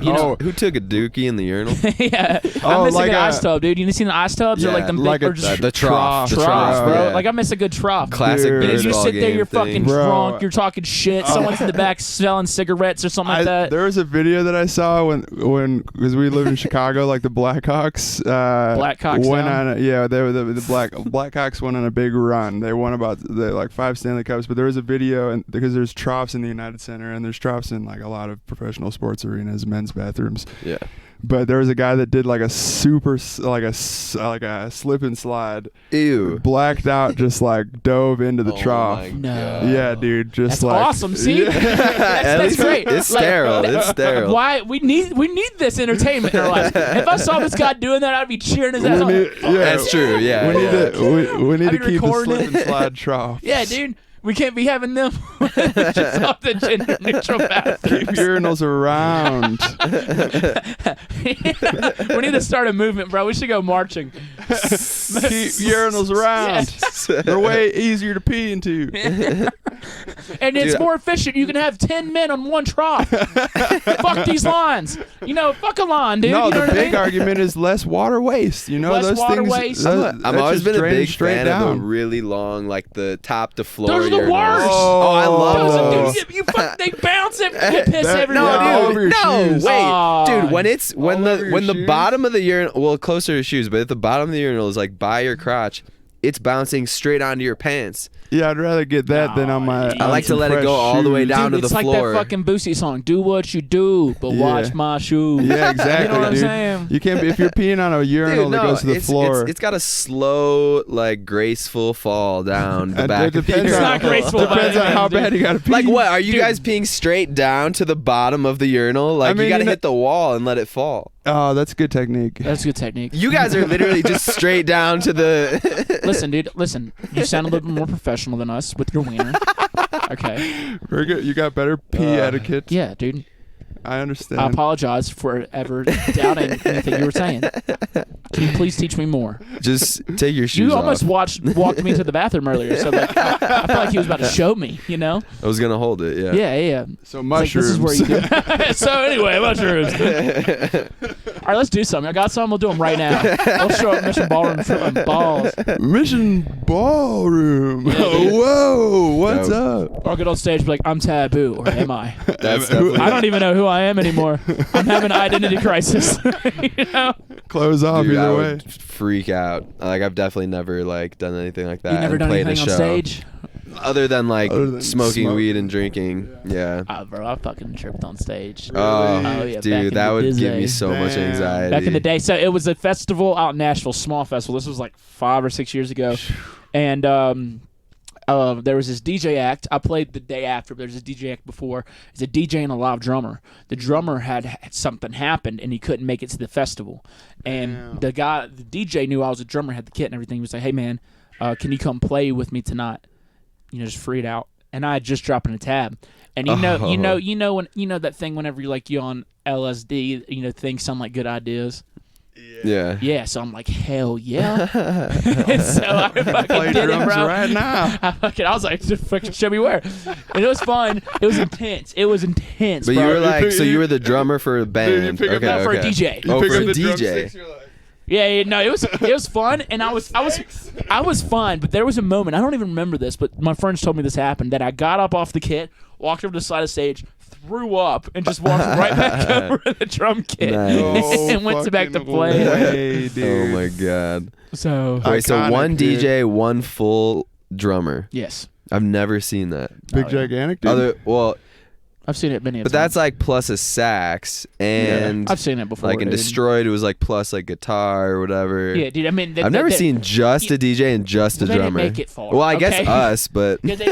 You know, Who took a dookie in the urinal? yeah, Oh, I miss like a good a- ice tub, dude. You seen the ice tubs or Yeah, like them like big a- or just the trough. troughs, trough, bro? yeah. Like I miss a good trough. Classic Dude. You baseball sit there, game you're thing. fucking Bro. drunk, you're talking shit. Someone's in the back selling cigarettes or something like that. There was a video that I saw when because we live in Chicago, like the Blackhawks. Blackhawks went down? on. They were the Blackhawks went on a big run. They won about like 5 Stanley Cups. But there was a video, and because there's troughs in the United Center, and there's troughs in like a lot of professional sports arenas, men's bathrooms. Yeah. But there was a guy that did like a like a slip and slide, Ew. blacked out, just like dove into the Oh trough. my No. God. Yeah, dude, just That's like awesome. See, Yeah. that's At least great. It's Like, sterile. It's sterile. Why we need this entertainment in our lives. If I saw this guy doing that, I'd be cheering his ass We off. need- yeah. That's true. Yeah. We need yeah. we need I've to been keep the recording slip it. and slide trough. Yeah, dude. We can't be having them just off the gender neutral bathroom. Keep urinals around. We need to start a movement, bro. We should go marching. Keep urinals around. They're way easier to pee into. And it's Dude, more efficient. You can have 10 men on one trough. Fuck these lines. Fuck a line, dude. No, you know the what I big mean? argument is less water waste. Less those water things. waste. I've always just been a drain big straight fan down. of the really long, like the top to floor. Those are the urinals. worst. Oh, I love Those those. are- dude, they bounce and get piss That- everywhere. no, all over your No, shoes. wait, Oh. dude. When it's when All over the your shoes? bottom of the urinal, well, closer to your shoes, but at the bottom of the urinal is like by your crotch, it's bouncing straight onto your pants. Yeah, I'd rather get that than on my. I like to let it go all the way down Dude, to it's the like floor. that fucking Boosie song. Do what you do, but Yeah. watch my shoes. Yeah, exactly, You know what I'm dude. saying? You can't be if you're peeing on a urinal Dude, that no, goes to the it's, floor. It's got a slow, like graceful fall down the It back. of the depends It's on, not graceful. Depends on how dude. bad you gotta pee. Like what? Are you Dude. guys peeing straight down to the bottom of the urinal? Like mean, you gotta you know- hit the wall and let it fall. Oh, that's good technique. That's good technique. You guys are literally just straight down to the. Listen, dude. Listen. You sound a little bit more professional than us with your wiener. Okay. Very good. You got better pee etiquette. Yeah, dude. I understand. I apologize for ever doubting anything you were saying. Can you please teach me more? Just take your shoes You off. almost walked me to the bathroom earlier, so like, I felt like he was about to show me, you know? I was gonna hold it. Yeah. Yeah. So It's like, this mushrooms. is where you do. So anyway, mushrooms. All right, let's do something. I got some. We'll do them right now. We'll show up Mission Ballroom for my balls. Mission Ballroom. Yeah, dude. Whoa, what's Dope. up? Or get on stage, be like, I'm Taboo, or am I? That's definitely. I don't even know who I am anymore. I'm having an identity crisis. You know? Close off Dude, I either way. would freak out. Like I've definitely never like done anything like that. You never and done played anything a on show. stage? Other than like Other than smoking smoke. weed and drinking. Yeah. Bro, I fucking tripped on stage. Oh, Oh, yeah, back in dude, that the would give day. me so much Damn. anxiety. Back in the day. So it was a festival out in Nashville, small festival. This was like 5 or 6 years ago. And there was this DJ act. I played the day after, but there was this DJ act before. It's a DJ and a live drummer. The drummer had something happened, and he couldn't make it to the festival. And the DJ knew I was a drummer, had the kit and everything. He was like, hey, man, can you come play with me tonight? You know, just free it out. And I had just dropped in a tab. And you know that thing whenever you on LSD, you know, things sound like good ideas. Yeah. Yeah, so I'm like, hell yeah. And so I fucking Play did it, drums bro. right now. I was like, just fucking show me where. And it was fun. It was intense. But bro. you were like, so you were the drummer for a band. pick up Okay, No, for a okay. DJ. Oh, Pick for up a the DJ. drumsticks, you're like, Yeah, no, it was fun, and I was fine. But there was a moment, I don't even remember this, but my friends told me this happened, that I got up off the kit, walked over to the side of the stage, threw up, and just walked right back over to the drum kit, Nice. and went back to fucking playing. way, Oh dude. my god. So Wait, so Iconic, one dude. DJ, one full drummer. yes, I've never seen that. Big Oh, yeah. gigantic dude. I've seen it many But times. that's like plus a sax and I've seen it before. like in dude. Destroyed it was like plus like guitar or whatever. Yeah, dude. I mean, I've never seen just a DJ and just a Well, they didn't drummer. make it far, well, I guess okay? us, but Yeah, they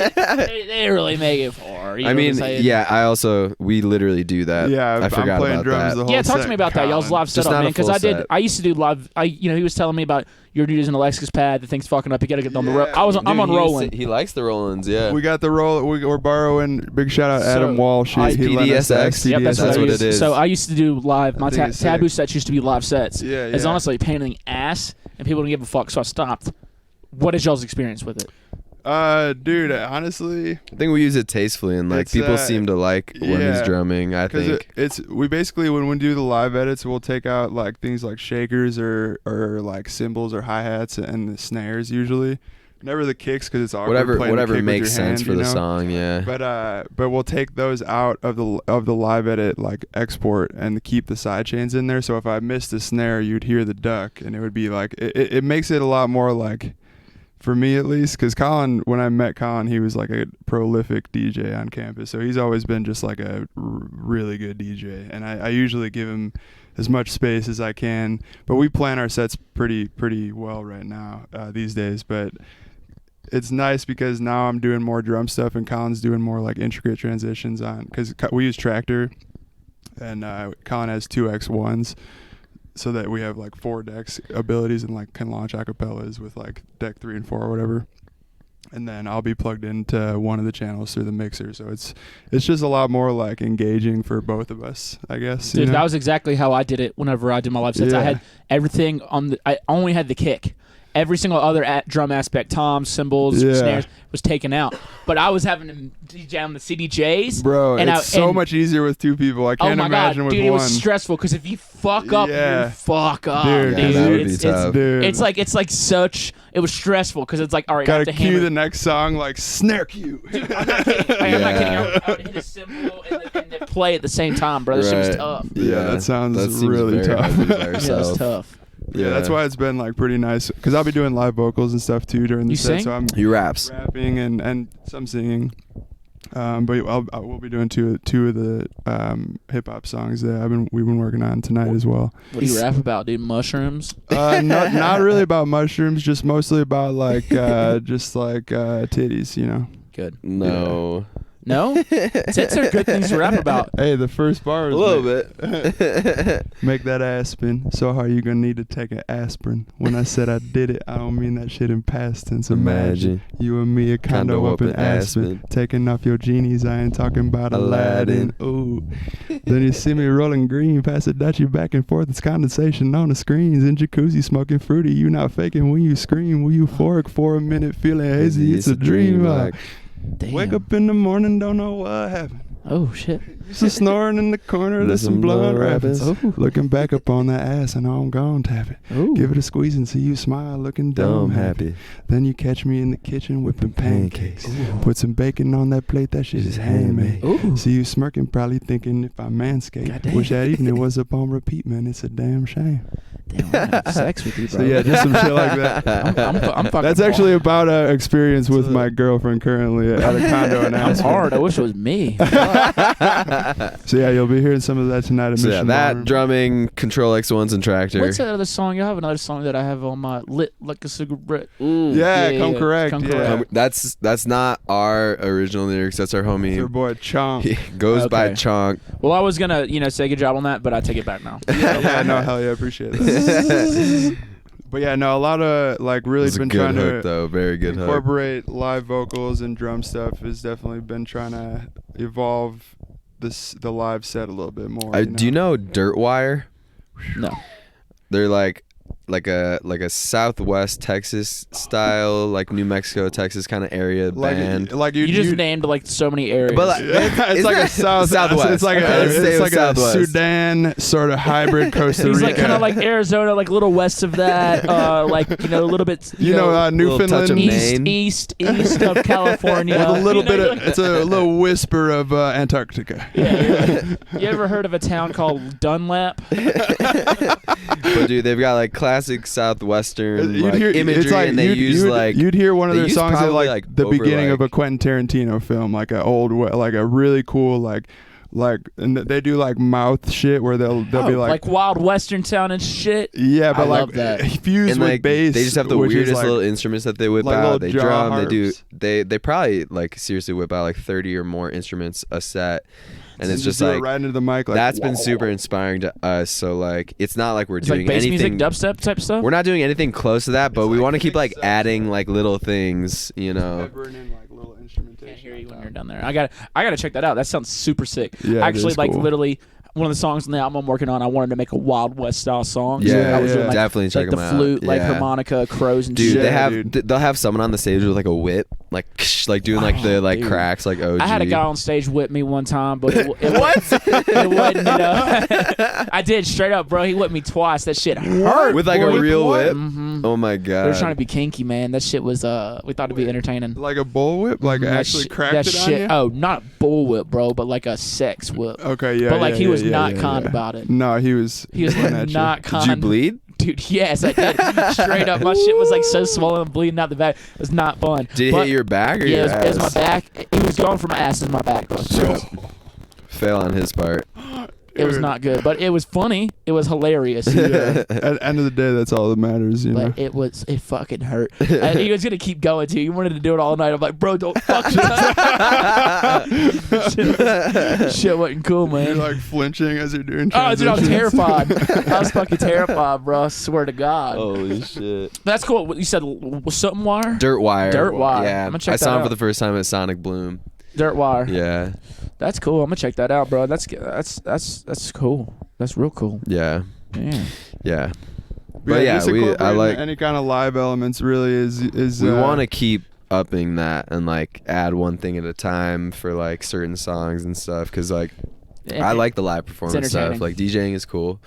didn't really make it far. You I know what I'm mean, saying? yeah, we literally do that. Yeah, I forgot I'm playing about drums that. the whole Yeah, talk to set, me about that. Y'all's Colin. live Just setup, not a man. Because full I did. set. I used to do live. He was telling me about your dude using a Lexus pad. The thing's fucking up. You gotta get on the road. Yeah. I'm on rolling. He likes the Rollins, yeah. We got the roll. We're borrowing. Big shout out Adam So, Walsh. He lent us the IPDSX. Yep, that's That's what what I it used. is. So I used to do live. My I think it's Taboo sick. sets used to be live sets. Yeah, It's yeah. honestly a pain in the ass, and people don't give a fuck. So I stopped. What is y'all's experience with it? Dude, honestly, I think we use it tastefully and like It's, people seem to like when he's yeah. drumming, I because think. we basically when we do the live edits, we'll take out like things like shakers or like cymbals or hi hats and the snares usually. Never the kicks because it's awkward. playing the whatever kick with makes your sense hand, for you the know? song, yeah. But we'll take those out of the live edit like export and keep the side chains in there. So if I missed a snare, you'd hear the duck, and it would be like it makes it a lot more like, for me at least, because Colin, when I met Colin, he was like a prolific DJ on campus. So he's always been just like a really good DJ, and I usually give him as much space as I can. But we plan our sets pretty well right now these days. But it's nice because now I'm doing more drum stuff and Colin's doing more like intricate transitions on, because we use Tractor, and Colin has 2 X1s, so that we have like 4 decks abilities and like can launch acapellas with like deck 3 and 4 or whatever. And then I'll be plugged into one of the channels through the mixer, so it's just a lot more like engaging for both of us, I guess. Dude, you know? that was exactly how I did it whenever I did my live sets. I Yeah. had everything on I only had the kick. Every single other drum aspect, toms, cymbals, Yeah. snares, was taken out. But I was having to DJ on the CDJs. Bro, and it's so much easier with 2 people. I Oh can't my imagine god, with dude, one. it was stressful because if you fuck up, Yeah. you fuck up, Dude, dude. that would be It's- tough. Dude. It's like such. It was stressful because it's like, all right, I have Gotta to cue hammer. the next song like snare cue. I'm not kidding. I'm not kidding. Yeah. I would hit a cymbal and then play at the same time, bro. That shit was Right. tough. Yeah, that sounds seems really very tough. hard by Yeah, it was yourself. tough. Yeah, that's why it's been like pretty nice, because I'll be doing live vocals and stuff too during the You set. sing? So I'm He raps. rapping and some singing. But I will be doing two of the hip hop songs that we've been working on tonight as well. What do you rap about, dude? Mushrooms? Not really about mushrooms, just mostly about like just like titties, you know. Good. No. No? Tits are good things to rap about. Hey, the first bar is A little bit. make that ass spin. So hard you gonna need to take an aspirin. When I said I did it, I don't mean that shit in past tense. Imagine you and me a condo up in Aspen, taking off your genies. I ain't talking about Aladdin. Ooh. Then you see me rolling green, pass a Dutchie back and forth. It's condensation on the screens. In jacuzzi smoking fruity. You not faking when you scream. Will you euphoric for a minute, feeling hazy? It's a dream. Damn. Wake up in the morning, don't know what happened. Oh, shit. Just snoring in the corner, there's some blood rapids. Looking back up on that ass, I know I'm gonna tap it. Ooh. Give it a squeeze and see you smile, looking dumb happy. Then you catch me in the kitchen whipping pancakes. Put some bacon on that plate, that shit is handmade. Ooh. See you smirking, probably thinking if I manscape. Goddamn. Wish that evening was up on repeat, man. It's a damn shame. Damn, I wanna have sex with you, bro. So yeah, just some shit like that. I'm fucking That's actually about an experience with my girlfriend currently at a condo in I'm Aspen. hard. I wish it was me. So yeah, you'll be hearing some of that tonight at So yeah, Mission that Ballroom. drumming, Control X1s, and Tractor. What's that other song? You have another song that I have on my lit like a cigarette. Yeah, come correct. Come yeah. correct. That's not our original lyrics. That's our It's your homie. boy Chomp. He goes by Okay. Chonk. Well, I was gonna, say good job on that, but I take it back now. Yeah, no, hell yeah, appreciate it. But yeah, no, a lot of like really It's a been good trying hook to though. Very good hook. incorporate live vocals and drum stuff. Has definitely been trying to evolve the live set a little bit more. Do you know Dirt Wire? No. They're like a Southwest Texas style, like New Mexico, Texas kind of area band. Like You just named like so many areas. But like, it's like a Southwest. It's like Let's say it's like a Southwest. Sudan sort of hybrid Costa Rica. He's like kind of like Arizona, like a little west of that, like a little bit. you know, touch Newfoundland. of Maine. east of California. With a little bit you're of, like- it's a little whisper of Antarctica. Yeah, you ever heard of a town called Dunlap? But dude, they've got like classic Southwestern You'd like, hear- imagery, it's like and they use like you'd hear one of they their use songs at probably, like the over, beginning of a like- Quentin Tarantino film, like a like a really cool like and they do like mouth shit where they'll be like Wild Western town and shit. yeah, but I like love that. fused and with like bass. they just have the which is, weirdest like, little instruments that they whip like out. little They jaw drum. They do. harps. They probably like seriously whip out like 30 or more instruments a set, and it's you just do it like right into the mic. Like, that's been super inspiring to us. So like it's not like we're It's doing like bass anything. music, dubstep type stuff. We're not doing anything close to that, but It's we like want to keep like mixed adding like little things, you know. peppering in like little instrumentation. Can't hear you on when you're top. down there. I gotta check that out. That sounds super sick. Yeah, it Actually, is like cool. literally one of the songs on the album I'm working on, I wanted to make a Wild West style song. Yeah, I was doing, like, definitely check like the them out. flute, like Yeah. harmonica, crows and Dude, shit. they Yeah, have dude. they'll have someone on the stage with like a whip, like like doing like the like dude. cracks, like OG. I had a guy on stage whip me one time, but it wasn't, I did straight up, bro. He whipped me twice. That shit hurt. with like boy. a real whip. Mhm. Oh my They were trying to god! be kinky, man. That shit was we thought it'd be entertaining. Like a bullwhip, like That actually shit- cracked that it shit, on you. Oh, not a bull whip, bro, but like a sex whip. Okay, yeah. But, like, yeah, he was yeah, not yeah, kind yeah. about it. No, he was. He was coming at you. not kind. Did you bleed? Dude, yes, I did. Straight up, my shit was like so swollen, bleeding out the back. It was not fun. Did it But- hit your back or Yeah, your it was my ass? back. He was going for my ass and my back. Yep. Fail on his part. It was not good, but it was funny. It was hilarious. Yeah. At the end of the day, that's all that matters, you know. But it fucking hurt. And he was gonna keep going too. He wanted to do it all night. I'm like, bro, don't fuck shit wasn't cool, You're man. like flinching as you're doing. Oh, dude, I was transitions. terrified. I was fucking terrified, bro. I swear to God. Holy shit! That's cool. What you said, something wire? Dirt Wire. Dirt Wire. Yeah, I'm gonna check I saw that him for out. the first time at Sonic Bloom. Dirt wire. Yeah, That's cool. I'm gonna check that out, bro. That's cool. That's real cool. yeah, Yeah. yeah. But yeah, just I incorporating like. any kind of live elements. Really is. We want to keep upping that and like add one thing at a time for like certain songs and stuff, because like I like the live performance stuff. entertaining. Like DJing is cool,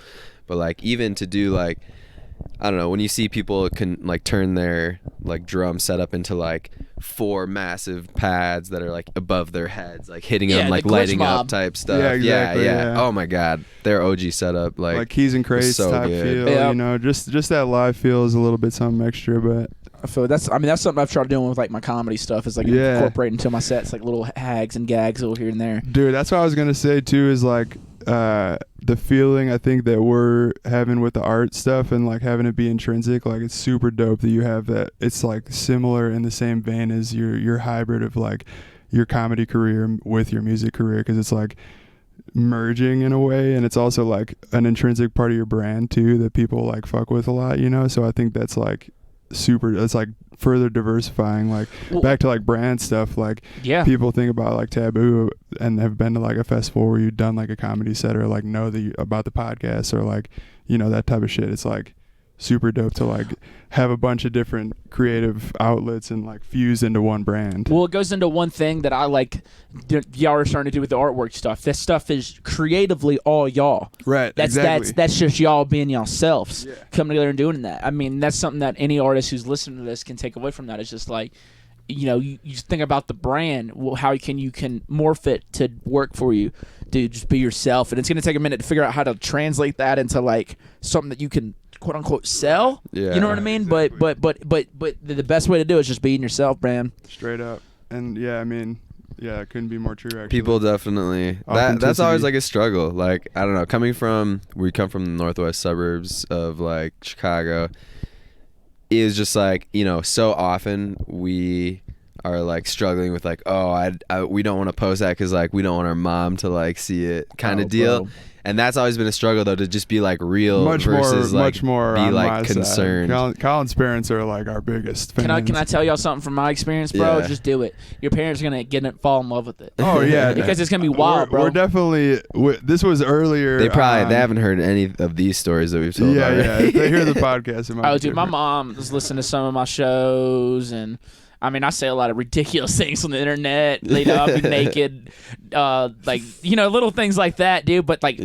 but like even to do like, I don't know, when you see people can like turn their like drum setup into like 4 massive pads that are like above their heads, like hitting Yeah, them, the like glitch lighting mob. up type stuff. Yeah, exactly, yeah. yeah. Oh my god, their OG setup, like keys and crates so type good. feel. Yeah. You know, just that live feel is a little bit something extra, but I feel that's something I've tried doing with like my comedy stuff is like Yeah. incorporating into my sets like little hags and gags over here and there. dude, that's what I was gonna say too. Is like the feeling I think that we're having with the art stuff and like having it be intrinsic. Like it's super dope that you have that. It's like similar in the same vein as your hybrid of like your comedy career with your music career, because it's like merging in a way, and it's also like an intrinsic part of your brand too that people like fuck with a lot, you know. So I think that's like it's like further diversifying, like back to like brand stuff, like people think about like TVBOO and have been to like a festival where you've done like a comedy set or like know about the podcast or like, you know, that type of shit. It's like super dope to like have a bunch of different creative outlets and like fuse into one brand. Well, it goes into one thing that I like y'all are starting to do with the artwork stuff. This stuff is creatively all y'all. Right. Exactly. That's just y'all being y'all-selves coming together and doing that. I mean, that's something that any artist who's listening to this can take away from that. It's just like, you know, you think about the brand, how you can morph it to work for you. Dude, just be yourself. And it's going to take a minute to figure out how to translate that into like something that you can quote unquote sell. Yeah. You know what I mean? Exactly. But the best way to do it is just being yourself, man. Straight up. And yeah, I mean, yeah, it couldn't be more true actually. People definitely that's always like a struggle. Like, I don't know, we come from the northwest suburbs of like Chicago. It is just like, you know, so often we are like struggling with like, we don't want to post that because like we don't want our mom to like see it kind of deal. Bro. And that's always been a struggle though, to just be like real versus much more be on like my concerned. Side. Colin's parents are like our biggest fans. Can I tell y'all something from my experience, bro? Yeah. Just do it. Your parents are gonna fall in love with it. Oh yeah, because it's gonna be wild, bro. We're definitely. This was earlier. They haven't heard any of these stories that we've told. Yeah, already. yeah. If they hear the podcast, it might be dude, my different. mom was listening to some of my shows, and I mean, I say a lot of ridiculous things on the internet. You know, I'll be naked, like, you know, little things like that, dude. But like,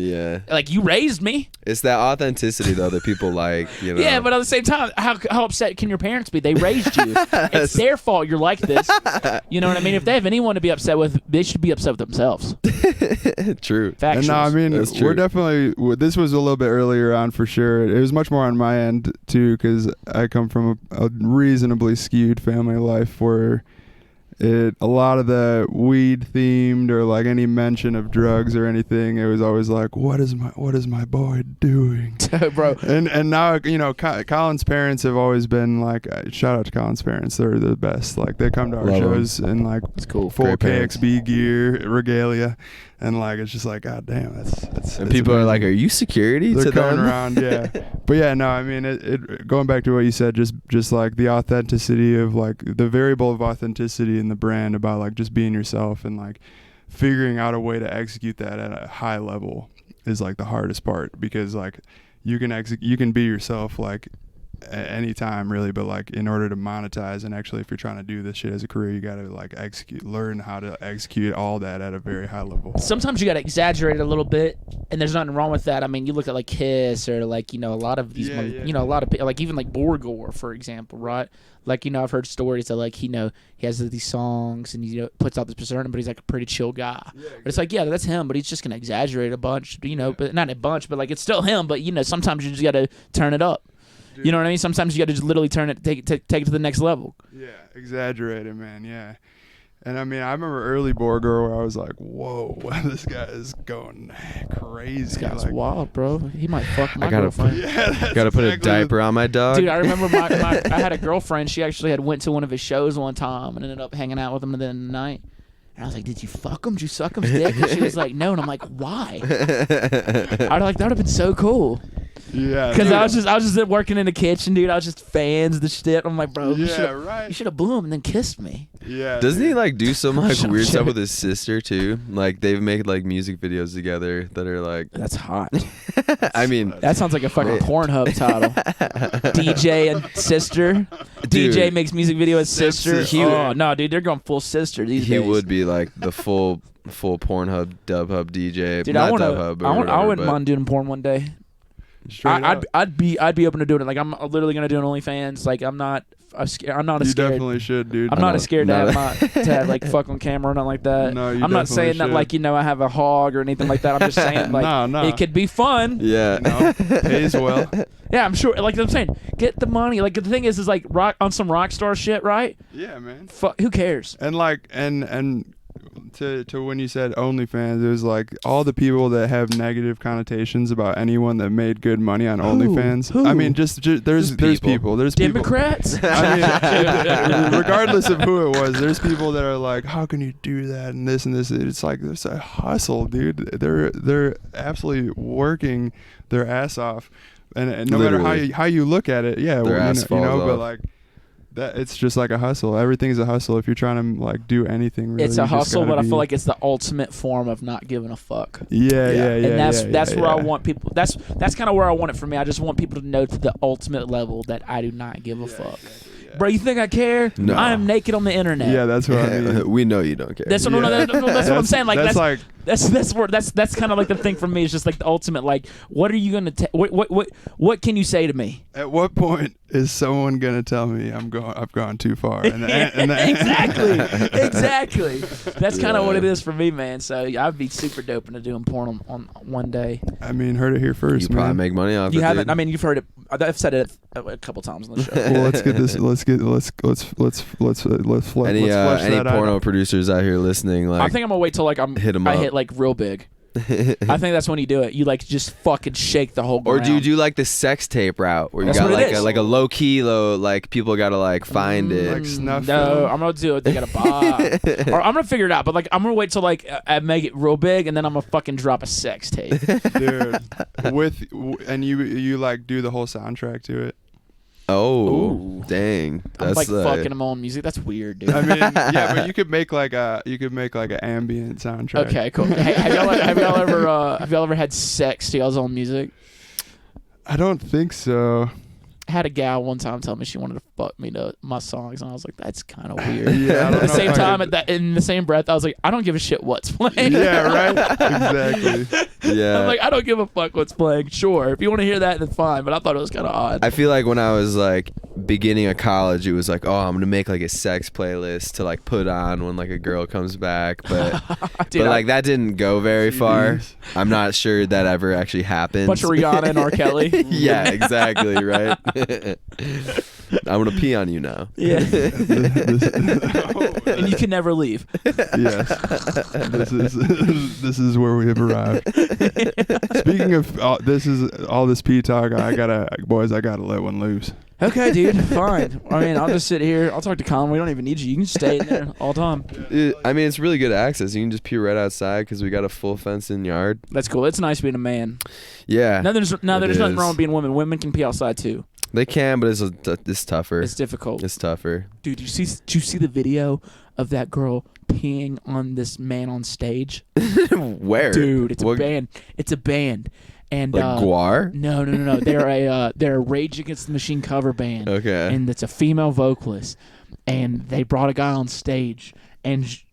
like you raised me. It's that authenticity though that people like, you know. Yeah, but at the same time, how upset can your parents be? They raised you. It's their fault you're like this. You know what I mean? If they have anyone to be upset with, they should be upset with themselves. True. Factuals. And no, I mean, That's true. we're definitely. This was a little bit earlier on for sure. It was much more on my end too, because I come from a reasonably skewed family life where a lot of the weed themed or like any mention of drugs or anything, it was always like, what is my boy doing? Bro. And now, you know, Colin's parents have always been like, shout out to Colin's parents, they're the best. Like they come to our Love shows in like It's cool. full Great parents. KXB gear, regalia, and like it's just like, god damn, that's And people are like, amazing. "Are you security?" They're to coming them? around, yeah. But yeah, no, I mean, it going back to what you said, just like the authenticity of like the variable of authenticity in the brand about like just being yourself and like figuring out a way to execute that at a high level is like the hardest part, because like you can be yourself like anytime really, but like in order to monetize and actually if you're trying to do this shit as a career, you gotta like learn how to execute all that at a very high level. Sometimes you gotta exaggerate it a little bit, and there's nothing wrong with that. I mean, you look at like Kiss or like, you know, a lot of these, you know, a lot of people, like even like Borgore, for example, right? Like, you know, I've heard stories that like, you know, he has these songs and he puts out this persona, but he's like a pretty chill guy. Yeah, exactly. But it's like, yeah, that's him, but he's just gonna exaggerate a bunch, you know, but not a bunch, but like it's still him. But you know, sometimes you just gotta turn it up. Dude. You know what I mean? Sometimes you got to just literally turn it, take it to the next level. Yeah, exaggerate it, man. Yeah, and I mean, I remember early Borgore where I was like, "Whoa, this guy is going crazy." This guy's like, wild, bro. He might fuck my girlfriend. Gotta put a diaper on my dog. Dude, I remember I had a girlfriend. She actually had went to one of his shows one time and ended up hanging out with him at the end of the night. And I was like, "Did you fuck him? Did you suck him's dick?" And she was like, "No." And I'm like, "Why?" I'd like that would have been so cool. Yeah, because I was just working in the kitchen, dude. I was just fans of the shit. I'm like, bro, you right. should have blew him and then kissed me. Yeah. Doesn't he like do some like weird Shut stuff up. with his sister too? Like they've made like music videos together that are like. That's hot. I mean, that sounds like a fucking Pornhub title. DJ and sister. Dude, DJ makes music video with sister. He- Oh no, dude, they're going full sister these he days. would be like the full Pornhub, Dubhub DJ. Dude, not I Dubhub. I wouldn't mind doing porn one day. I'd be open to doing it. Like I'm literally gonna do an OnlyFans. Like I'm not scared. You definitely should, dude. I'm not as scared to have like fuck on camera or nothing like that. No, you I'm not saying that should. like, you know, I have a hog or anything like that. I'm just saying like No. it could be fun. Yeah. You know, pays well. Yeah, I'm sure. Like I'm saying, get the money. Like the thing is like rock on some rock star shit, right? Yeah, man. Fuck, who cares? And like and to when you said OnlyFans, it was like all the people that have negative connotations about anyone that made good money on OnlyFans. Who? I mean, there's people. There's Democrats. People. I mean, regardless of who it was, there's people that are like, how can you do that and this and this? It's like there's a hustle, dude. They're absolutely working their ass off, and no Literally. matter how you look at it, yeah, Their ass falls but off. like. That it's just like a hustle. Everything's a hustle if you're trying to like do anything. Really, It's a you just hustle, gotta but I be- feel like it's the ultimate form of not giving a fuck. Yeah. And that's where I yeah. want people. That's kind of where I want it for me. I just want people to know to the ultimate level that I do not give a fuck. Bro, you think I care? No. I am naked on the internet. Yeah, that's what I mean. We know you don't care. That's what, that's what I'm saying. Like that's like that's kind of like the thing for me. It's just like the ultimate. Like, what are you gonna? What can you say to me? at what point is someone gonna tell me I've gone too far? And exactly. That's kind of what it Yeah. is for me, man. So I'd be super dope into doing porn on one day. I mean, heard it here first, You probably man. make money off You it. haven't? dude. I mean, you've heard it. I've said it a couple times on the show. Well, let's get this. Let's flesh any that porno out. producers out here listening, I like think I'm gonna wait till like hit 'em I up. hit like real big. I think that's when you do it. You like just fucking shake the whole or ground. do you do like the sex tape route where you That's got what it like is. like a low key like people gotta like find it. Like snuff No, film? I'm gonna do it. They gotta buy. Or I'm gonna figure it out. But like, I'm gonna wait till like I make it real big, and then I'm gonna fucking drop a sex tape. Dude, and you like do the whole soundtrack to it. Oh, Ooh. dang. I'm That's like fucking them on music. That's weird, dude. I mean, yeah, but you could make like an ambient soundtrack. Okay, cool. Hey, have y'all ever had sex to y'all's own music? I don't think so. I had a gal one time tell me she wanted to fuck me to my songs, and I was like, that's kind of weird. Yeah, I don't At the know same if I time, could- in the same breath, I was like, I don't give a shit what's playing. Yeah, right. Exactly. Yeah. I'm like, I don't give a fuck what's playing. Sure, if you want to hear that, then fine. But I thought it was kind of odd. I feel like when I was like beginning of college, it was like, oh, I'm gonna make like a sex playlist to like put on when like a girl comes back, but Dude, but like that didn't go very far. CDs. I'm not sure that ever actually happened. bunch of Rihanna and R. Kelly. Yeah, exactly, right. I'm gonna pee on you now. Yeah, Oh, and you can never leave. yes. This is where we have arrived. Speaking of all this pee talk, I gotta let one loose. Okay, dude, fine. I mean, I'll just sit here. I'll talk to Colin. We don't even need you. You can stay in there all the time. I mean, it's really good access. You can just pee right outside because we got a full fenced-in yard. That's cool. It's nice being a man. Yeah, There's nothing is. wrong with being women. Women can pee outside too. they can, but it's tougher. It's difficult. It's tougher. Dude, did you see the video of that girl peeing on this man on stage? Where? Dude, it's What- a band. It's a band. And Like Guar? No. They're a Rage Against the Machine cover band. Okay. And it's a female vocalist. And they brought a guy on stage, and she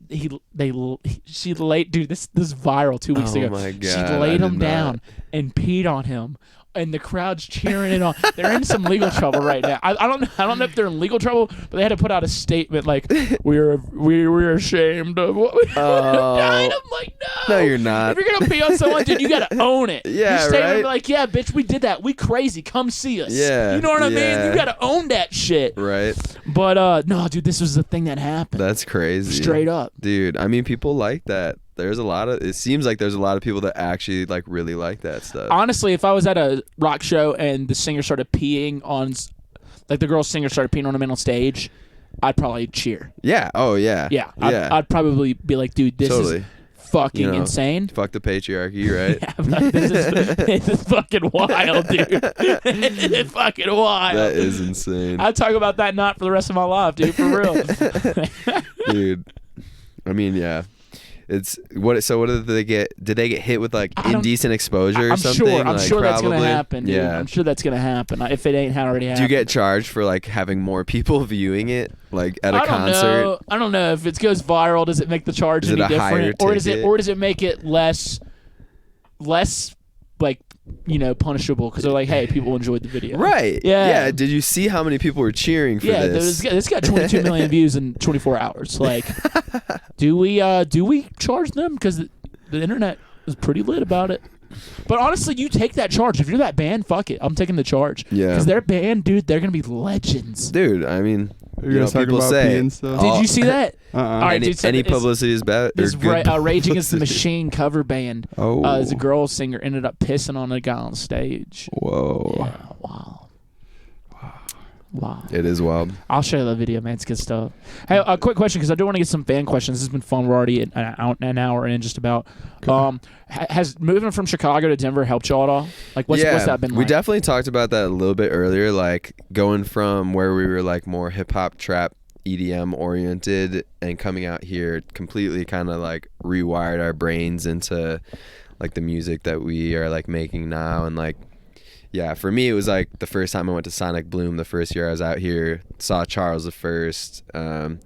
laid, dude, this is viral 2 weeks Oh ago. my God, She I laid did him not. down and peed on him. And the crowd's cheering it on. They're in some legal trouble right now. I don't know if they're in legal trouble, but they had to put out a statement like we're ashamed of what we done. I'm like, no. No, you're not. If you're gonna pee on someone, dude, you gotta own it. Yeah, you stay there and right? be like, yeah, bitch, we did that. We crazy. Come see us. Yeah, You know what I mean? yeah. You gotta own that shit. Right. But no, dude, this was the thing that happened. That's crazy. Straight up. Dude, I mean, people like that. It seems like there's a lot of people that actually like really like that stuff. Honestly, if I was at a rock show and the singer started peeing on, like the girl singer started peeing on a man on stage, I'd probably cheer. Yeah. Oh, yeah. Yeah. Yeah. I'd probably be like, dude, this Totally. is fucking You know, insane. Fuck the patriarchy, right? Yeah, I'm like, this is fucking wild, dude. It's fucking wild. That is insane. I'd talk about that not for the rest of my life, dude, for real. Dude. I mean, yeah. So what did they get? Did they get hit with like I don't- indecent exposure or I'm something? sure. I'm Like, sure that's gonna probably? happen, dude. Yeah. I'm sure that's gonna happen. If it ain't already happened. Do you get charged for like having more people viewing it, like at a I don't concert? know. I don't know if it goes viral. Does it make the charge Is it any a higher different, ticket? or does it make it less like punishable? Because they're like, hey, people enjoyed the video. Right. Yeah. Yeah. Did you see how many people were cheering for Yeah, this? this got 22 million views in 24 hours. Like, do we charge them? Because the internet is pretty lit about it. But honestly, you take that charge. If you're that band, fuck it. I'm taking the charge. Yeah. Because their band, dude, they're gonna be legends. Dude, I mean, You're You know, guys talking people about say peeing still? Did you see that? Uh-uh. All right, any, dude, so any it's- publicity is bad. This or good Rage Against the publicity. Machine cover band. Oh. As a girl singer ended up pissing on a guy on stage. Whoa. Yeah, wow. It is wild. I'll show you the video, man. It's good stuff. Hey, a quick question, because I do want to get some fan questions. This has been fun. We're already an hour in, just about. Has moving from Chicago to Denver helped y'all at all? Like, what's that been like? We definitely talked about that a little bit earlier, like going from where we were like more hip hop, trap, EDM oriented, and coming out here completely kind of like rewired our brains into like the music that we are like making now. And like, yeah, for me it was like the first time I went to Sonic Bloom, the first year I was out here, saw Charles the First, Of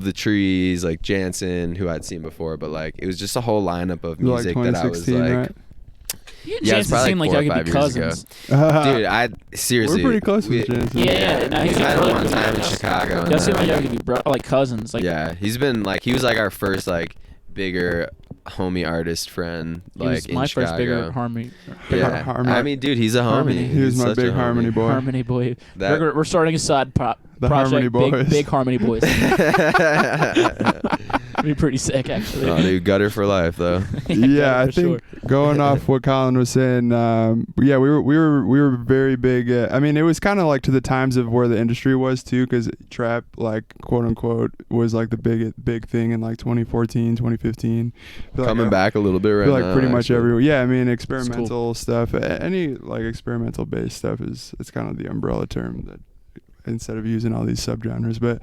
the Trees, like Jansen, who I'd seen before, but like it was just a whole lineup of music Like that I was 2016, like, right? You and yeah, it's Jansen probably seem like like 4 or y'all could be 5 years ago. cousins. Dude, I seriously, We're pretty close with Jansen. Yeah. No, he's we met him really one good. time in Chicago. and Y'all seem then, like y'all could be like cousins. Like, yeah, he was like our first like bigger homie artist friend, he like was in my Chicago. first bigger harmony. Yeah, Harmony. I mean, dude, he's a homie. Harmony. He was He's my such a big homie. harmony boy. Harmony boy. That- We're starting a side project. Harmony Boys. Big Harmony Boys. Be pretty sick, actually. Oh, dude, gutter for life though. Yeah, I for think sure. going off what Colin was saying, yeah, we were very big. I mean, it was kind of like to the times of where the industry was too, because trap, like quote unquote, was like the big thing in like 2014, 2015. Coming back a little bit right I feel now. like pretty much actually. everywhere. Yeah, I mean, experimental stuff. Any like experimental based stuff it's kind of the umbrella term that instead of using all these subgenres. But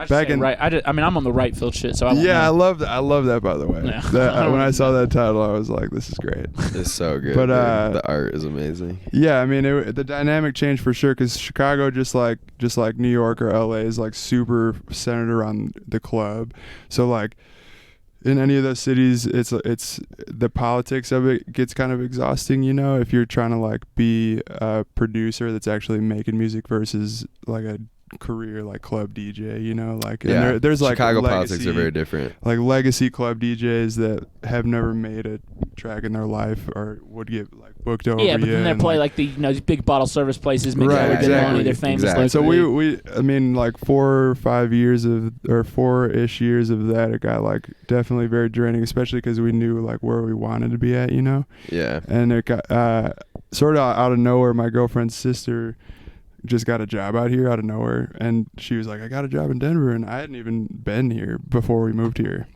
back in right, I mean, I'm on the right field shit, so I won't yeah, know. I love that, by the way. Yeah. When I saw that title, I was like, this is great. It's so good. But, dude. The art is amazing. Yeah, I mean, the dynamic changed for sure, because Chicago, just like New York or LA, is like super centered around the club. So like in any of those cities, it's the politics of it gets kind of exhausting, you know, if you're trying to like be a producer that's actually making music versus like a career like club DJ, you know, like and Yeah, there's like Chicago legacy, politics are very different. like legacy club DJs that have never made a track in their life or would get like booked over. Yeah, but then they and, play like the these big bottle service places, make Right, good money. exactly. They're famous Exactly. So locally. I mean, like 4 or 5 years of, or 4-ish years of that, it got like definitely very draining, especially because we knew like where we wanted to be at, you know. Yeah. And it got sort of out of nowhere. My girlfriend's sister just got a job out here out of nowhere, and she was like, I got a job in Denver, and I hadn't even been here before we moved here.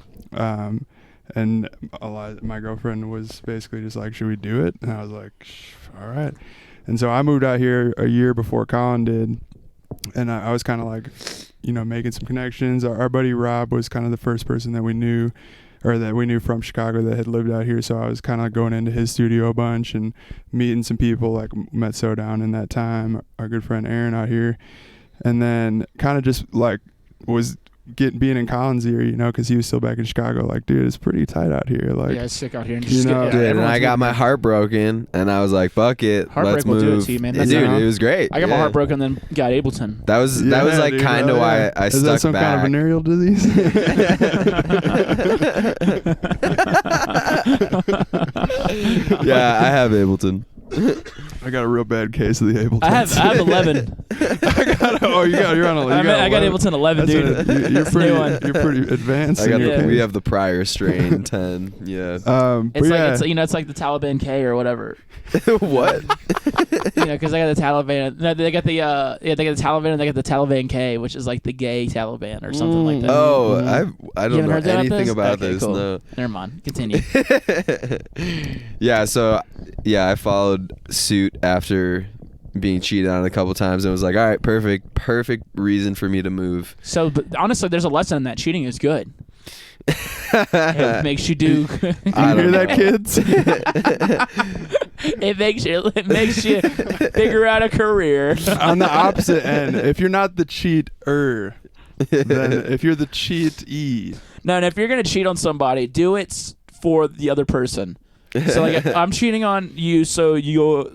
And my girlfriend was basically just like, should we do it? And I was like, all right. And so I moved out here a year before Colin did, and I was kind of like, you know, making some connections. Our buddy Rob was kind of the first person that we knew, or that we knew from Chicago that had lived out here. So I was kind of going into his studio a bunch and meeting some people, like met Down in that time, our good friend Aaron out here. And then kind of just like was being in Colin's ear, you know, because he was still back in Chicago. Like, dude, it's pretty tight out here. Like, Yeah, it's sick out here. And you just know, get, Dude, and everyone's I got moving my out. heart broken, and I was like, "Fuck it, Heartbreak let's will do it move." to you, man. Dude, That's it was great. I got my Yeah. heart broken, then got Ableton. That was like dude, kind of hell why yeah. I Is stuck that some back. kind of venereal disease? Yeah, I have Ableton. I got a real bad case of the Ableton. I have 11. You're on a. I got Ableton 11, dude. You're That's a new one. pretty. You're pretty advanced. I got in your Yeah. we case. have the prior strain 10. Yeah. But It's like yeah. it's it's like the Taliban K or whatever. What? You know, because I got the Taliban. No, they got the they got the Taliban and they got the Taliban K, which is like the gay Taliban or something like that. Oh, I You don't haven't know heard anything about Okay, this. cool. No. Never mind. Continue. Yeah, so yeah, I followed suit after being cheated on a couple times and was like, all right, perfect reason for me to move. So, but honestly, there's a lesson in that. Cheating is good. It makes you do. I You hear don't that, know. kids? it makes you figure out a career. On the opposite end, if you're not the cheater, then if you're the cheatee, No, and if you're gonna cheat on somebody, do it for the other person. So like, I'm cheating on you, so you'll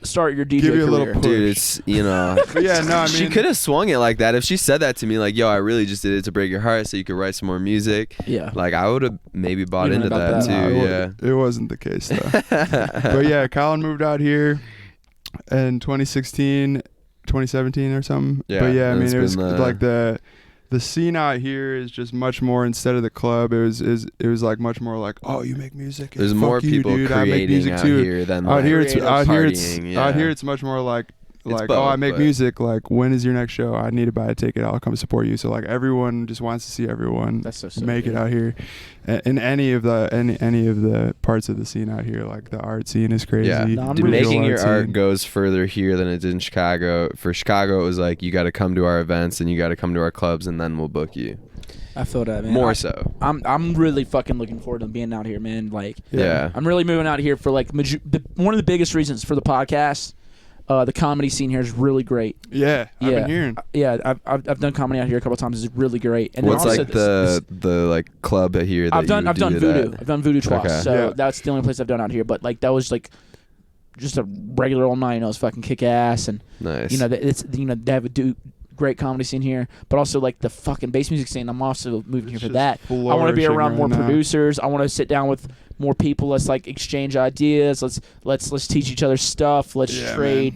start your DJ Give you a career. little push. Dude, it's, you know. But yeah, no, I mean, She could have swung it like that. If she said that to me, like, yo, I really just did it to break your heart so you could write some more music. Yeah. Like, I would have maybe bought You know into about that, that. too. No, Yeah. it wasn't the case though. But yeah, Colin moved out here in 2016, 2017 or something. Yeah, But yeah, I and mean, it's it was been, like the scene out here is just much more, instead of the club, it was like much more like, oh, you make music. There's Fuck more you, people dude. I make creating music out too. here than Out like here, it's partying, out here, it's much more like It's oh, both, I make but- music. Like, when is your next show? I need to buy a ticket. I'll come support you. So like, everyone just wants to see everyone That's so sick, make dude. it out here. In any of the parts of the scene out here, like the art scene is crazy. Yeah, No, I'm Dude, really- making your Visual art scene. goes further here than it did in Chicago. For Chicago, it was like you got to come to our events and you got to come to our clubs, and then we'll book you. I feel that, man. More so. I'm really fucking looking forward to being out here, man. Like, Yeah. I'm really moving out here for like one of the biggest reasons for the podcast. The comedy scene here is really great. Yeah, I've Yeah. been hearing. Yeah, I've done comedy out here a couple of times. It's really great. And then What's also like the like club here that I've done you do Voodoo. that? I've done Voodoo twice. Okay. So Yeah. that's the only place I've done out here. But like that was like just a regular old night. You know, it was fucking kick ass, and Nice. you know it's they have a great comedy scene here, but also like the fucking bass music scene. I'm also moving here It's for just that. I want to be flourishing around right more now. producers. I want to sit down with more people. Let's like exchange ideas. Let's teach each other stuff. Let's Yeah, trade,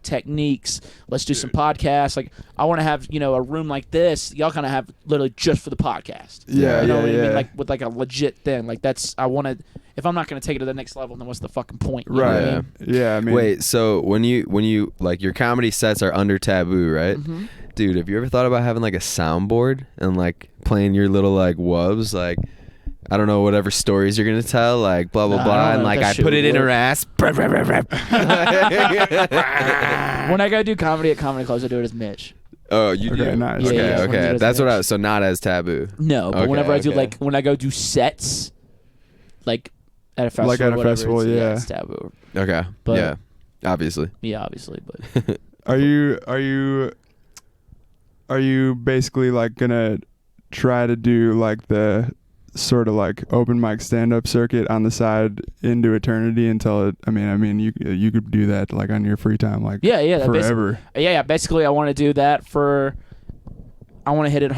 techniques. Let's do some podcasts. Like I want to have, a room like this. Y'all kind of have literally just for the podcast. Yeah, You know yeah, what I yeah. mean? Like with like a legit thing. Like I want to. If I'm not going to take it to the next level, then what's the fucking point? You know what I Right. mean? Yeah, I mean, Wait, so when you like your comedy sets are under taboo, right? Mm-hmm. Dude, have you ever thought about having like a soundboard and like playing your little like wubs, like I don't know, whatever stories you're gonna tell, like blah blah Nah, I blah, don't and know if like that I shit put it would in her work. ass. When I go do comedy at comedy clubs, I do it as Mitch. Oh, you Okay, do. nice. Yeah, Okay, yeah, when I do it okay. as That's what Mitch. so not as taboo. No, but Okay, whenever I do okay. when I go do sets, like at a festival, Like at or a whatever, festival, it's, yeah. it's taboo. Okay. But- yeah. Obviously. Yeah, obviously, but Are you basically like gonna try to do like the sort of like open mic stand up circuit on the side into eternity until it? I mean, you could do that like on your free time, like yeah, that forever. Basically, I want to do that I want to hit it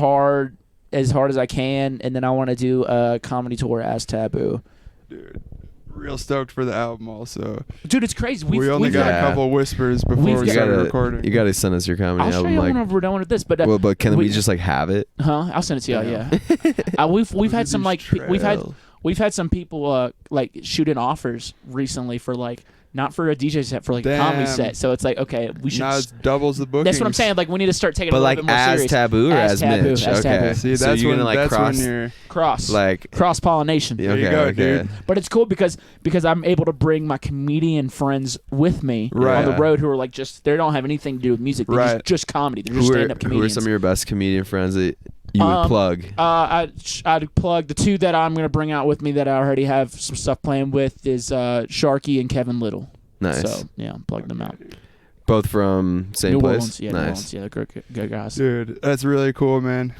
as hard as I can, and then I want to do a comedy tour as Taboo. Dude, real stoked for the album. Also, Dude, it's crazy. we only we've got Yeah. a couple whispers before We've we got- started recording. You gotta send us your comedy I'll show album, you like. whenever we're done with this, but Well, but can we we- just like have it? I'll send it to you. Yeah. Yeah, we've had some like Trail. we've had some people like shoot in offers recently for like not for a DJ set, for like a comedy Damn. set. So it's like, okay, we should. Now it doubles the bookings. That's what I'm saying. Like we need to start taking it But a little like bit more as serious. taboo or as Taboo, Mitch? as Okay. Taboo. See, So that's you're when gonna like that's cross when you're. like cross pollination. yeah, There you okay, go, okay. dude. But it's cool because I'm able to bring my comedian friends with me Right. on the road who are like they don't have anything to do with music. They're Right. just comedy. They're just Who are, stand up who are comedians. some of your best comedian friends that you would plug? I'd plug the two that I'm gonna bring out with me that I already have some stuff playing with is Sharky and Kevin Little. Nice. So yeah, plug them out. Both from same New place. Orleans, yeah, New Nice. Orleans, yeah, they're good guys. Dude, that's really cool, man.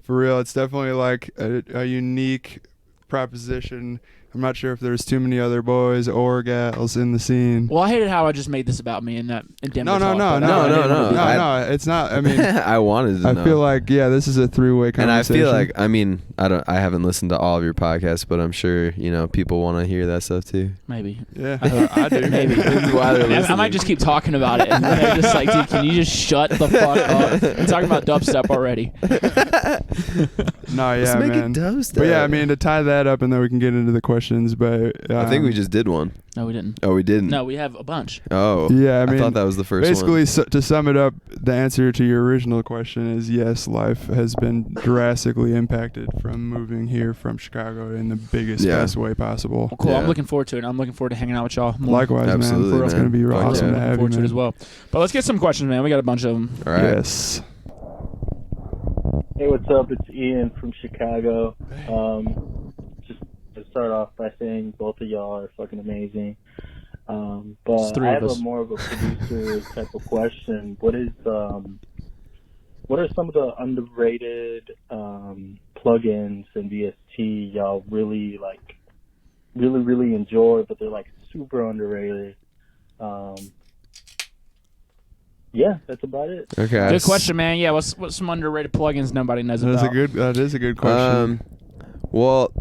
For real, it's definitely like a unique proposition. I'm not sure if there's too many other boys or gals in the scene. Well, I hated how I just made this about me in Denver. No, talk, but No, I didn't no, wanna do that. No, it's not. I mean, I wanted to I know. feel like this is a three-way and I conversation. feel like I haven't listened to all of your podcasts, but I'm sure people want to hear that stuff too. Maybe. yeah, I do. Maybe. This is why they're I listening. might just keep talking about it, and they're just like, dude, can you just shut the fuck up? I'm talking about dubstep already. No, yeah, Let's make man. it dubstep. But yeah, I mean, to tie that up, and then we can get into the questions. But I think we just did one. No, we didn't. Oh, we didn't. No, we have a bunch. Oh. Yeah, I mean, thought that was the first basically, one. to sum it up, the answer to your original question is yes. Life has been drastically impacted from moving here from Chicago in the biggest, Yeah. best way possible. Well, cool. Yeah. I'm looking forward to it. I'm looking forward to hanging out with y'all more. Likewise, Absolutely, man. It's man. gonna be Fuck awesome yeah. to have you, forward to it man. as well. But let's get some questions, man. We got a bunch of them. All right. Yes. Hey, what's up? It's Ian from Chicago. Just to start off by saying both of y'all are fucking amazing. It's But three I of have us. more of a producer type of question. What are some of the underrated plugins in VST y'all really enjoy, but they're like super underrated? Yeah, that's about it. Okay. Good question, man. Yeah, what's some underrated plugins nobody knows That about? is a good question. Well,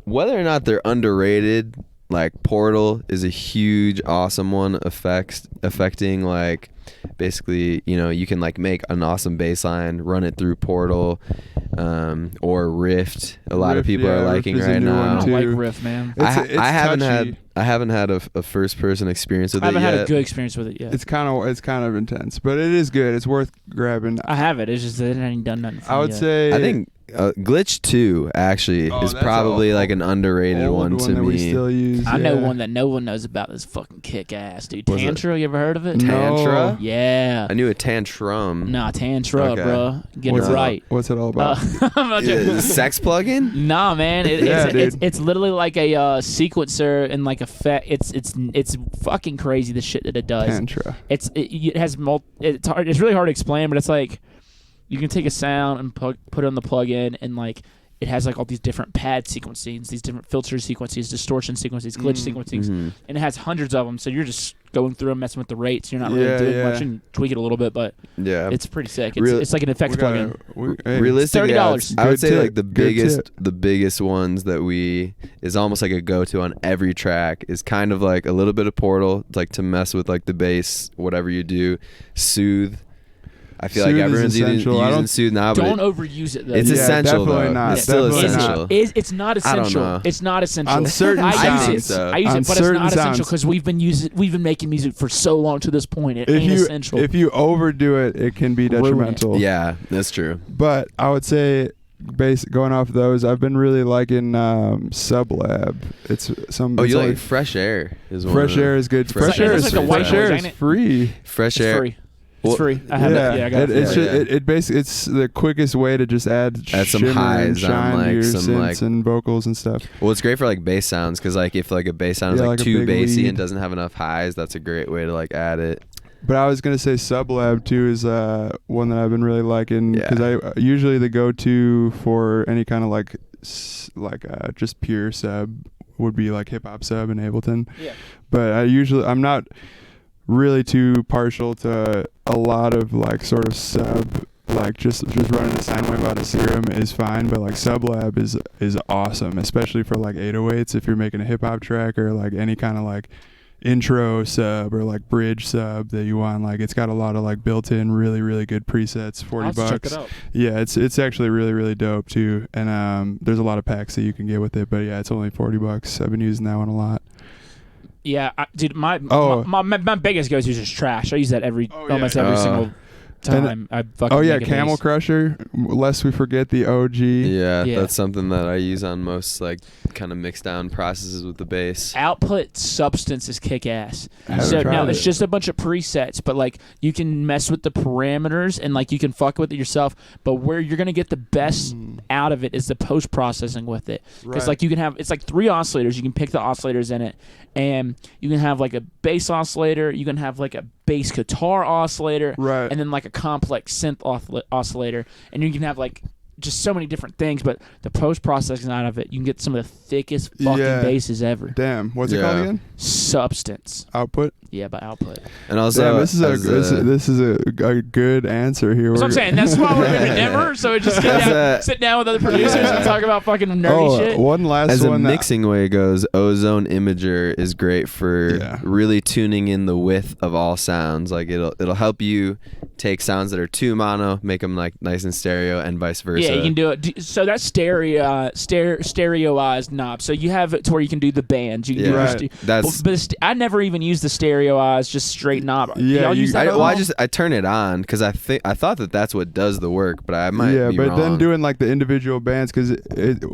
whether or not they're underrated, like Portal is a huge, awesome one, affecting like basically, you know, you can like make an awesome bass line, run it through Portal, or Rift. A lot of people are liking Rift is a right new one, now. I too. like Riff, man. It's I haven't touchy. had a first person experience with I haven't it yet. had a good experience with it yet. It's kind of intense, but it is good. It's worth grabbing. I have it. It's just that it ain't done nothing for I me would yet. say. I think Glitch 2 actually Oh, is that's probably a like an underrated old one to that we me. still use. I know yeah. one that no one knows about. That's fucking kick ass, dude. Was it- Tantra, you ever heard of it? No. Tantra? Yeah. I knew a Tantrum. Nah, Tantra, Okay. bro. Get What's it right. What's it all about? I'm not joking. Sex plugin? Nah, man, Yeah, it's literally like a sequencer and like effect. It's fucking crazy the shit that it does. Tantra. It has it's hard. It's really hard to explain, but it's like you can take a sound and put it on the plug-in, and like it has like all these different pad sequencings, these different filter sequences, distortion sequences, glitch sequencings, Mhm. and it has hundreds of them. So you're just going through and messing with the rates. You're not really Yeah, doing yeah. much. You can tweak it a little bit, but Yeah. it's pretty sick. Real- It's like an effects plug-in. Realistically, $30. I would Good say tip. like the Good biggest ones that is almost like a go-to on every track is kind of like a little bit of Portal, like to mess with like the bass, whatever you do. Soothe. I feel Soothe like is everyone's essential. I using don't- Soothe now, but Don't overuse it though. it's Yeah, essential definitely though. not. It's still Definitely not. essential. It's not I don't essential. know. It's not essential. On certain I sounds. use it. So. I use On it, but it's certain not essential sounds. because we've been making music for so long to this point. It ain't essential. If you overdo it, it can be Ruin it. detrimental. Yeah, that's true. But I would say, going off those, I've been really liking Sublab. It's some. Oh, it's you like like Fresh Air is one. Fresh of them. Air is good. Fresh Fresh Air Air is is like the white Fresh Air noise, is ain't it? free. Fresh it's Air. free. Well, It's free. I have it. Yeah, I got it. it's- yeah. It basically it's the quickest way to just add Add some shimmer and highs on, shine like, to your some, synths like- and vocals and stuff. Well, it's great for like bass sounds because like if like a bass sound is Yeah, like like a too big bassy lead. and doesn't have enough highs, that's a great way to like add it. But I was gonna say Sublab too is one that I've been really liking because I usually the go-to for any kind of like just pure sub would be like hip hop sub in Ableton. Yeah. But I'm not really too partial to a lot of like sort of sub, like just running a sine wave out of Serum is fine, but like Sublab is awesome, especially for like 808s if you're making a hip hop track or like any kind of like intro sub or like bridge sub that you want. Like it's got a lot of like built-in really really good presets. $40. I'll have to check it out. Yeah, it's actually really really dope too, and there's a lot of packs that you can get with it, but yeah, it's only $40. I've been using that one a lot. Yeah, dude, my biggest go-to is just trash. I use that almost every single time. I fucking Oh yeah, make a Camel bass. Crusher, lest we forget the OG. Yeah, Yeah. that's something that I use on most like kind of mix down processes with the bass. Output Substance is kick ass. I haven't So tried no, it. it's just a bunch of presets, but like you can mess with the parameters and like you can fuck with it yourself. But where you're gonna get the best out of it is the post processing with it, because Right. like you can have it's like 3 oscillators. You can pick the oscillators in it, and you can have like a bass oscillator. You can have like a bass guitar oscillator, Right. and then like a complex synth oscillator, and you can have like just so many different things. But the post processing out of it, you can get some of the thickest fucking Yeah. basses ever. Damn, what's it Yeah. called again? Substance. Output. Yeah, by output. And also, Damn, this is as this is a good answer here. That's what I'm saying. That's why we're in Denver. So we just sit down with other producers and talk about fucking nerdy shit. One last as a one. mixing way goes, Ozone Imager is great for Yeah. really tuning in the width of all sounds. Like it'll help you take sounds that are too mono, make them like nice and stereo, and vice versa. Yeah, you can do it. So that's stereoized knob. So you have it to where you can do the bands. You can Yeah. do Right. That's I never even use the stereoized, just straight knob. Yeah, Y'all use that at all? I turn it on because I thought that's what does the work, but I might Yeah, be but wrong. then doing like the individual bands, because the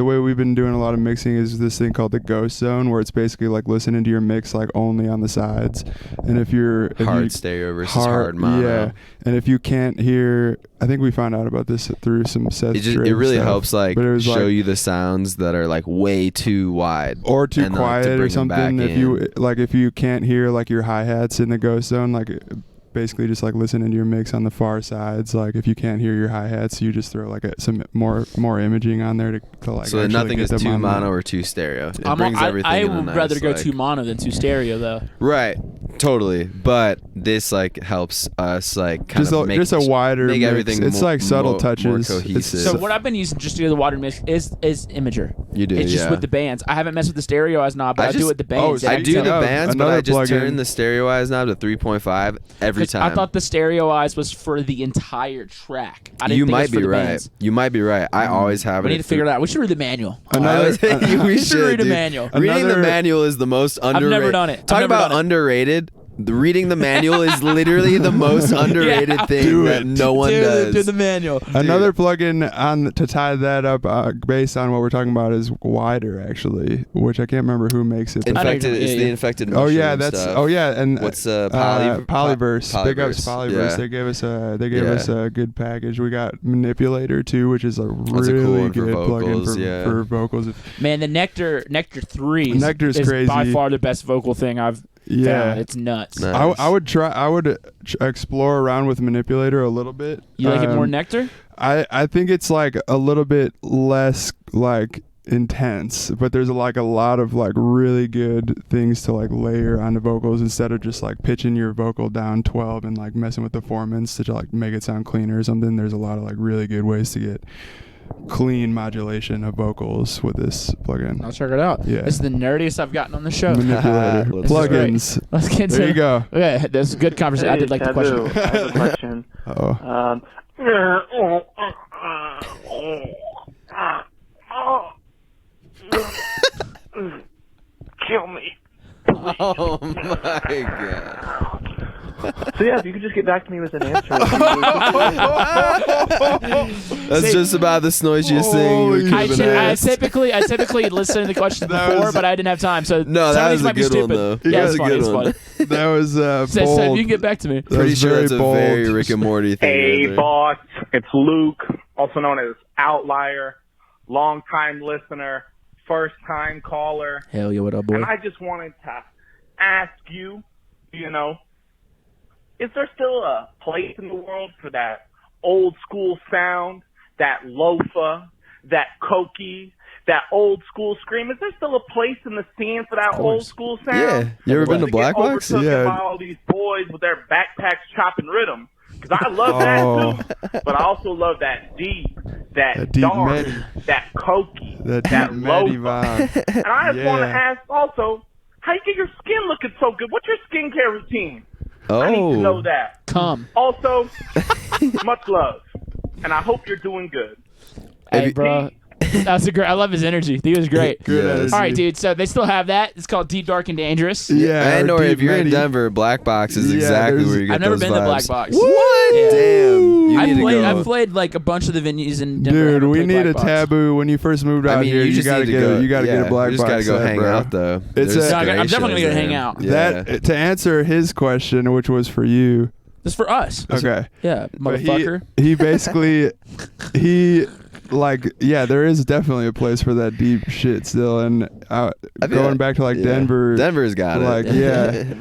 way we've been doing a lot of mixing is this thing called the ghost zone, where it's basically like listening to your mix like only on the sides, and if you hard stereo versus hard mono. yeah, and if you can't hear, I think we found out about this through some sets. It really helps like but it was show like, you the sounds that are like way too wide or too and then, like, to quiet or bring them back something. If in. if you can't hear like your hi-hats in the ghost zone, like basically just like listening to your mix on the far sides. Like if you can't hear your hi-hats, you just throw like some more imaging on there to like so that actually nothing get is them too on there. mono or too stereo. It I brings everything in a would nice, rather go like- too mono than too stereo, though. Right, totally. But this like helps us like kind of make just a wider make mix. everything It's more, like subtle more touches. cohesive. So what I've been using just to do the water mix is Imager. You do, It's just yeah. with the bands. I haven't messed with the stereo-ized knob, but I do it with the bands. I do the Yeah, bands, but another I just plug-in. turn the stereo-ized knob to 3.5 every 'Cause time. I thought the stereo-ized was for the entire track. I didn't You think it might was for be the right. bands. You might be right. I always have it. We need to figure it out. We should read the manual. Another, we should read a dude. manual. Reading the Another- manual is the most underrated. never done it. I've Talk never about done it. underrated. Reading the manual is literally the most underrated Yeah. thing Do that it. no one does. Do the manual. Another plugin to tie that up, based on what we're talking about, is Wider actually, which I can't remember who makes it. but- Infected. It's Yeah, the yeah. infected. Oh mushroom yeah, that's stuff. and What's Polyverse. Big ups Polyverse. Yeah. They gave us Yeah. a good package. We got Manipulator too, which is a That's a cool really one for good vocals, plugin for vocals. Man, the Nectar 3 Nectar's is by crazy. far the best vocal thing I've Yeah. found. It's nuts. Nice. I would explore around with Manipulator a little bit. You like it more Nectar? I think it's like a little bit less like intense, but there's like a lot of like really good things to like layer on the vocals instead of just like pitching your vocal down 12 and like messing with the formants to like make it sound cleaner or something. There's a lot of like really good ways to get clean modulation of vocals with this plugin. I'll check it out. Yeah. This is the nerdiest I've gotten on the show. Manipulator Let's go. plugins. Let's get to There you go. Okay, this is a good conversation. I did like the Taboo, question. I have a question. Oh, Kill me. Oh my god. So yeah, if you could just get back to me with an answer. That's just about the noisiest thing we could I, have t- been I asked. typically listen to the questions That before, was- but I didn't have time. So No, some that of was these a might be good one, stupid. though. Yeah, That it's was a funny. good It's one. funny. that was So, bold. so you can get back to me. That Pretty was sure very it's a bold. very Rick and Morty thing. Hey, right there. boss. It's Luke, also known as Outlier, long-time listener, first-time caller. Hell yeah, what up, boy? And I just wanted to ask you, is there still a place in the world for that old-school sound, that loafa, that cokey, that old-school scream? Is there still a place in the scene for that old-school sound? Yeah. You ever been to Get Black Box? overtaken Yeah. by all these boys with their backpacks chopping rhythm. Because I love that too, but I also love that deep, that deep dark, medi. that cokey, That that deep medi low. vibe. And I just want to Yeah. ask also, how you get your skin looking so good? What's your skincare routine? I need to know Oh. that. Come. Also, much love, and I hope you're doing good. Hey, bro. That was a great. I love his energy. He was great. Good Yes. energy. All right, dude. So they still have that. It's called Deep, Dark, and Dangerous. Yeah, And or or if deep you're in medi. Denver, Black Box is Yeah, exactly there's- where you get I've never those been to vibes. Black Box. What? Yeah. Damn. You I need to played. go. I've played like a bunch of the venues in Denver. I Dude, haven't we played need Black a Box. taboo when you first moved out I mean, here. you You just gotta need get to go. you gotta get a Black You just Box gotta go set, hang bro. out though. It's There's a- I'm great definitely shows gonna hang there. out. Yeah. That to answer his question, which was for you. This is for us. Okay. Yeah, But motherfucker. he basically there is definitely a place for that deep shit still, and I feel going like- back to like yeah. Denver, Denver's got like it. yeah,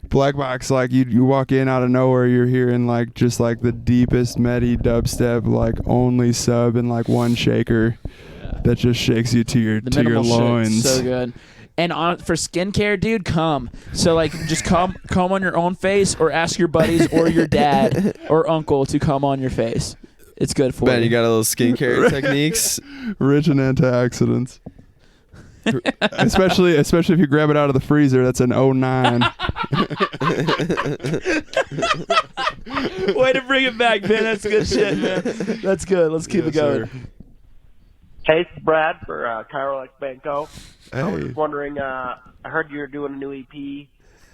Black Box, like you walk in out of nowhere, you're hearing like just like the deepest medi dubstep, like only sub and like one shaker that just shakes you to your The to your minimal shit. loins. So good. And for skincare, dude, come. So like, just come on your own face, or ask your buddies or your dad or uncle to come on your face. It's good for Ben, you. you got a little skincare techniques? Rich in antioxidants. especially if you grab it out of the freezer. That's an 09. Way to bring it back, Ben. That's good shit, man. That's good. Let's keep it going. Sir. Hey, it's Brad for Kyral Banko. I was Hey. just wondering, I heard you're doing a new EP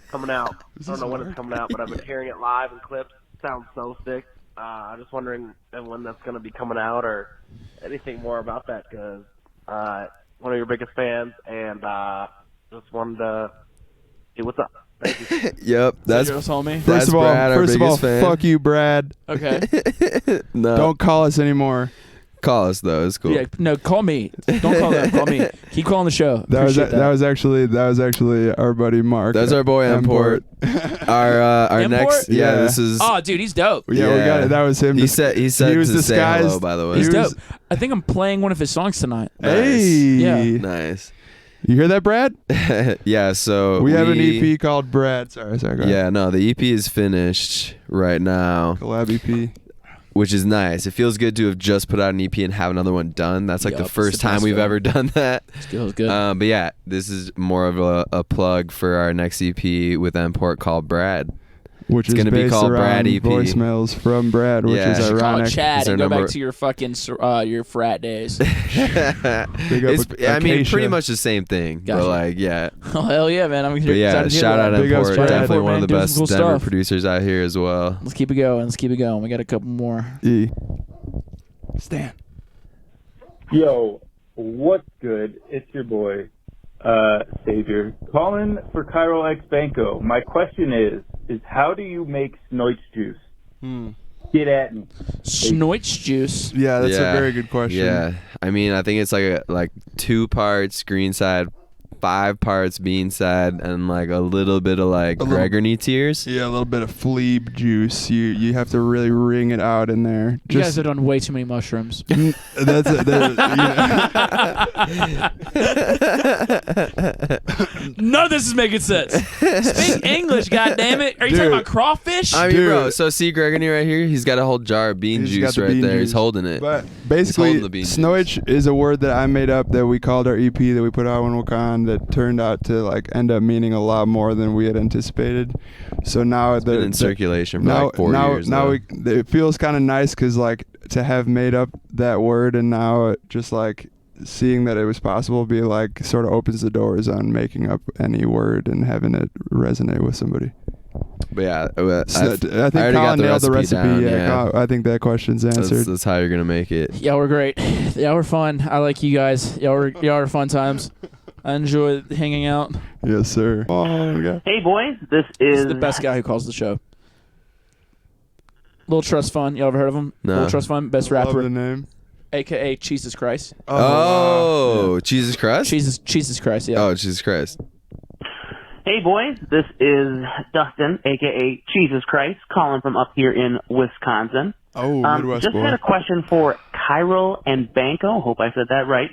coming out. I don't know when it's coming out, but I've been hearing it live in clips. Sounds so sick. I'm just wondering when that's going to be coming out or anything more about that, because one of your biggest fans, and just wanted to see what's up. Thank you. Yep, that's You just told me. That's First of all, Brad, our biggest fan. fuck you, Brad. Okay. no. Don't call us anymore. call us though. It's cool. Yeah. No, call me. Don't call them. Call me. Keep calling the show. That was Appreciate that was actually our buddy Mark. That's our boy Import. Our Import? next Yeah. This is Oh, dude, he's dope. Yeah, we got it. That was him. He said he was to say disguised. hello, by the way. He's He was- dope. I think I'm playing one of his songs tonight. Hey, Yeah. Nice. You hear that, Brad? Yeah, so We have an EP called Brad. Sorry, go ahead. Yeah, no, the EP is finished right now. Collab EP. which is nice. It feels good to have just put out an EP and have another one done. That's like Yup, the it's first the time best we've feeling. ever done that. Feels good. But yeah, this is more of a plug for our next EP with Import called Brad. Which It's is gonna be based called Brad around EP. voicemails from Brad, which Yeah. is You Call it ironic. Chad Is there and go number- back to your fucking your frat days. Big up I mean, Acacia. pretty much the same thing. Gotcha. But like, yeah. Oh hell yeah, man! I'm But yeah, excited to hear shout that. out Big ups, Import. Brad. Definitely one of the Doing best some cool Denver stuff. producers out here as well. Let's keep it going. Let's keep it going. We got a couple more. E. Stan. Yo, what's good? It's your boy, Savior. Calling for Kyral X Banko. My question is how do you make Snorts juice? Get at me. Snorts juice. Yeah, that's Yeah. a very good question. Yeah, I mean, I think it's like 2 parts Greenside, 5 parts Beanside, and like a little bit of like little- Gregory tears. Yeah, a little bit of fleeb juice. You have to really wring it out in there. You guys have done way too many mushrooms. That's it. None of this is making sense. Speak English, goddammit. Are you talking Dude. about crawfish? I mean, Dude. bro. So see Gregory right here. He's got a whole jar of bean He's juice got the right bean there. He's juice. holding it. But holding basically, the bean Snorch is a word that I made up that we called our EP that we put out on Wakan that turned out to like end up meaning a lot more than we had anticipated. So now It's been in circulation for now, like 4 now, years. now though. it feels kind of nice because like to have made up that word and now it just like seeing that it was possible be like sort of opens the doors on making up any word and having it resonate with somebody. But yeah, So I think already got Colin nailed the recipe. down, Yeah, Colin, I think that question's answered. that's how you're gonna make it. Y'all were great. Y'all were fun. I like you guys. Y'all were fun times. I enjoy hanging out. Yes, sir. Oh, God. Hey, boys, this This is is the best guy who calls the show. Little Trust Fund. Y'all ever heard of him? No. Little Trust Fund, best Love rapper, the name. aka Jesus Christ. Oh, wow. Jesus Christ. Jesus Christ. Yeah. Oh, Jesus Christ. Hey, boys, this is Dustin, a.k.a. Jesus Christ, calling from up here in Wisconsin. Oh, Midwest Just boy. had a question for Kyral and Banko. Hope I said that right.